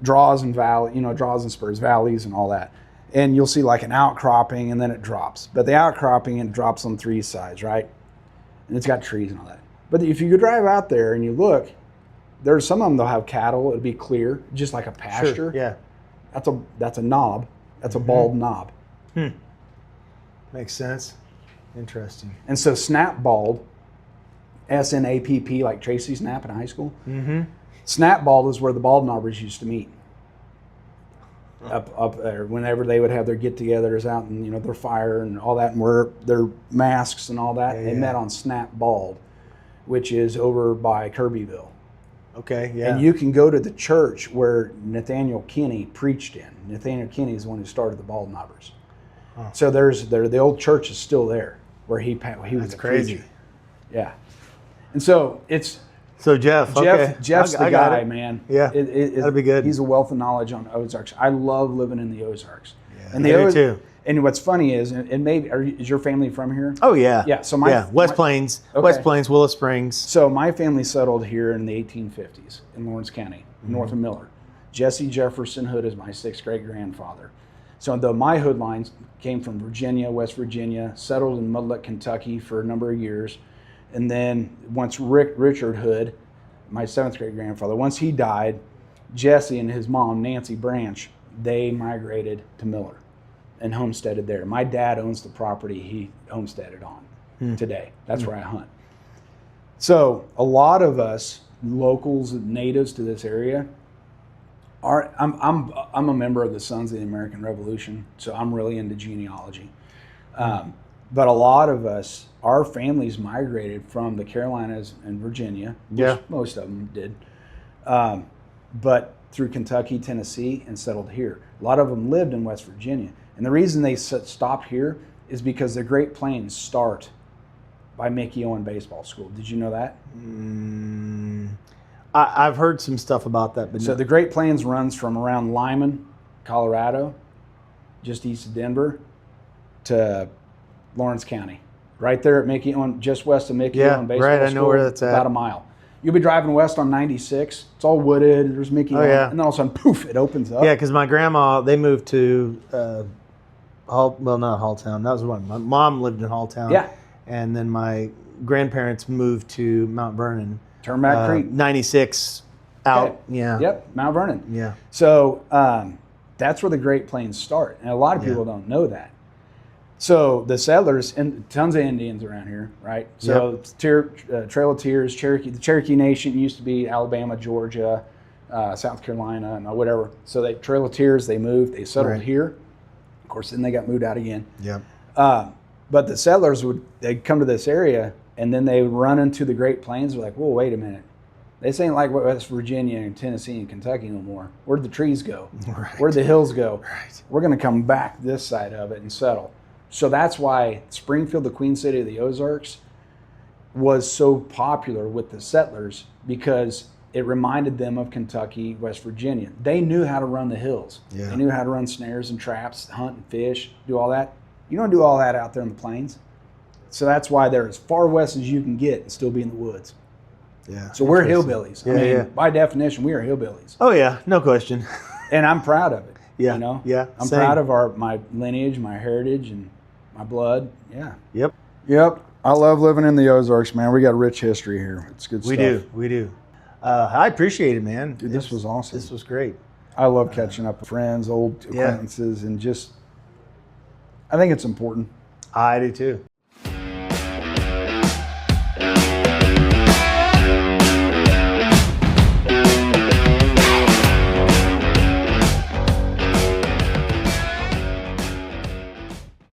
draws and draws and spurs, valleys and all that. And you'll see like an outcropping and then it drops. But the outcropping, it drops on three sides, right? And it's got trees and all that. But if you drive out there and you look, there's some of them, they'll have cattle. It'll be clear, just like a pasture. Sure, yeah. That's a knob. That's a bald knob. Makes sense. Interesting. And so snap bald, SNAPP, like Tracy Snap in high school. Snap bald is where the bald knobbers used to meet. Up there, whenever they would have their get-togethers out and their fire and all that, and wear their masks and all that, they met on Snap Bald, which is over by Kirbyville. Okay, yeah. And you can go to the church where Nathaniel Kinney preached in. Nathaniel Kinney is the one who started the Bald Knobbers. So the old church is still there where he was. That's crazy. Preacher. Yeah, and so it's. So Jeff's the guy, man. Yeah, that'd be good. He's a wealth of knowledge on Ozarks. I love living in the Ozarks. Yeah, and I do too. And what's funny is, and maybe is your family from here? Oh yeah, yeah. So West Plains, Willow Springs. So my family settled here in the 1850s in Lawrence County, north of Miller. Jesse Jefferson Hood is my sixth great grandfather. So my Hood lines came from Virginia, West Virginia, settled in Mudlick, Kentucky for a number of years. And then once Richard Hood, my seventh great grandfather, once he died, Jesse and his mom, Nancy Branch, they migrated to Miller and homesteaded there. My dad owns the property he homesteaded on today. That's where I hunt. So a lot of us locals, natives to this area, I'm a member of the Sons of the American Revolution, so I'm really into genealogy. But a lot of us, our families migrated from the Carolinas and Virginia, which most of them did, but through Kentucky, Tennessee, and settled here. A lot of them lived in West Virginia. And the reason they stopped here is because the Great Plains start by Mickey Owen Baseball School. Did you know that? I've heard some stuff about that. But so the Great Plains runs from around Lyman, Colorado, just east of Denver, to Lawrence County. Right there at Mickey Owen, just west of Mickey Owen Baseball School. I know where that's at. About a mile. You'll be driving west on 96. It's all wooded. There's Mickey Mouse. yeah. And then all of a sudden, poof, it opens up. Yeah, because my grandma, they moved to, not Halltown. That was one. My mom lived in Halltown. Yeah. And then my grandparents moved to Mount Vernon. Turnback Creek. 96 out. Okay. Yeah. Yep, Mount Vernon. Yeah. So that's where the Great Plains start. And a lot of people don't know that. So the settlers, and tons of Indians around here, right? So Trail of Tears, Cherokee. The Cherokee Nation used to be Alabama, Georgia, South Carolina, and whatever. So they Trail of Tears, they moved, they settled here. Of course, then they got moved out again. Yep. But the settlers they'd come to this area, and then they would run into the Great Plains. They're like, whoa, wait a minute. This ain't like West Virginia and Tennessee and Kentucky no more. Where'd the trees go? Right. Where'd the hills go? Right. We're going to come back this side of it and settle. So that's why Springfield, the Queen City of the Ozarks, was so popular with the settlers, because it reminded them of Kentucky, West Virginia. They knew how to run the hills. Yeah. They knew how to run snares and traps, hunt and fish, do all that. You don't do all that out there in the plains. So that's why they're as far west as you can get and still be in the woods. Yeah. So we're hillbillies. Yeah, I mean, by definition, we are hillbillies. Oh, yeah. No question. And I'm proud of it. Yeah. You know? Yeah. I'm Same. proud of my lineage, my heritage, and my blood. Yeah. Yep. Yep. I love living in the Ozarks, man. We got a rich history here. It's good stuff. We do. I appreciate it, man. Dude, this was awesome. This was great. I love catching up with friends, old acquaintances, and just, I think it's important. I do too.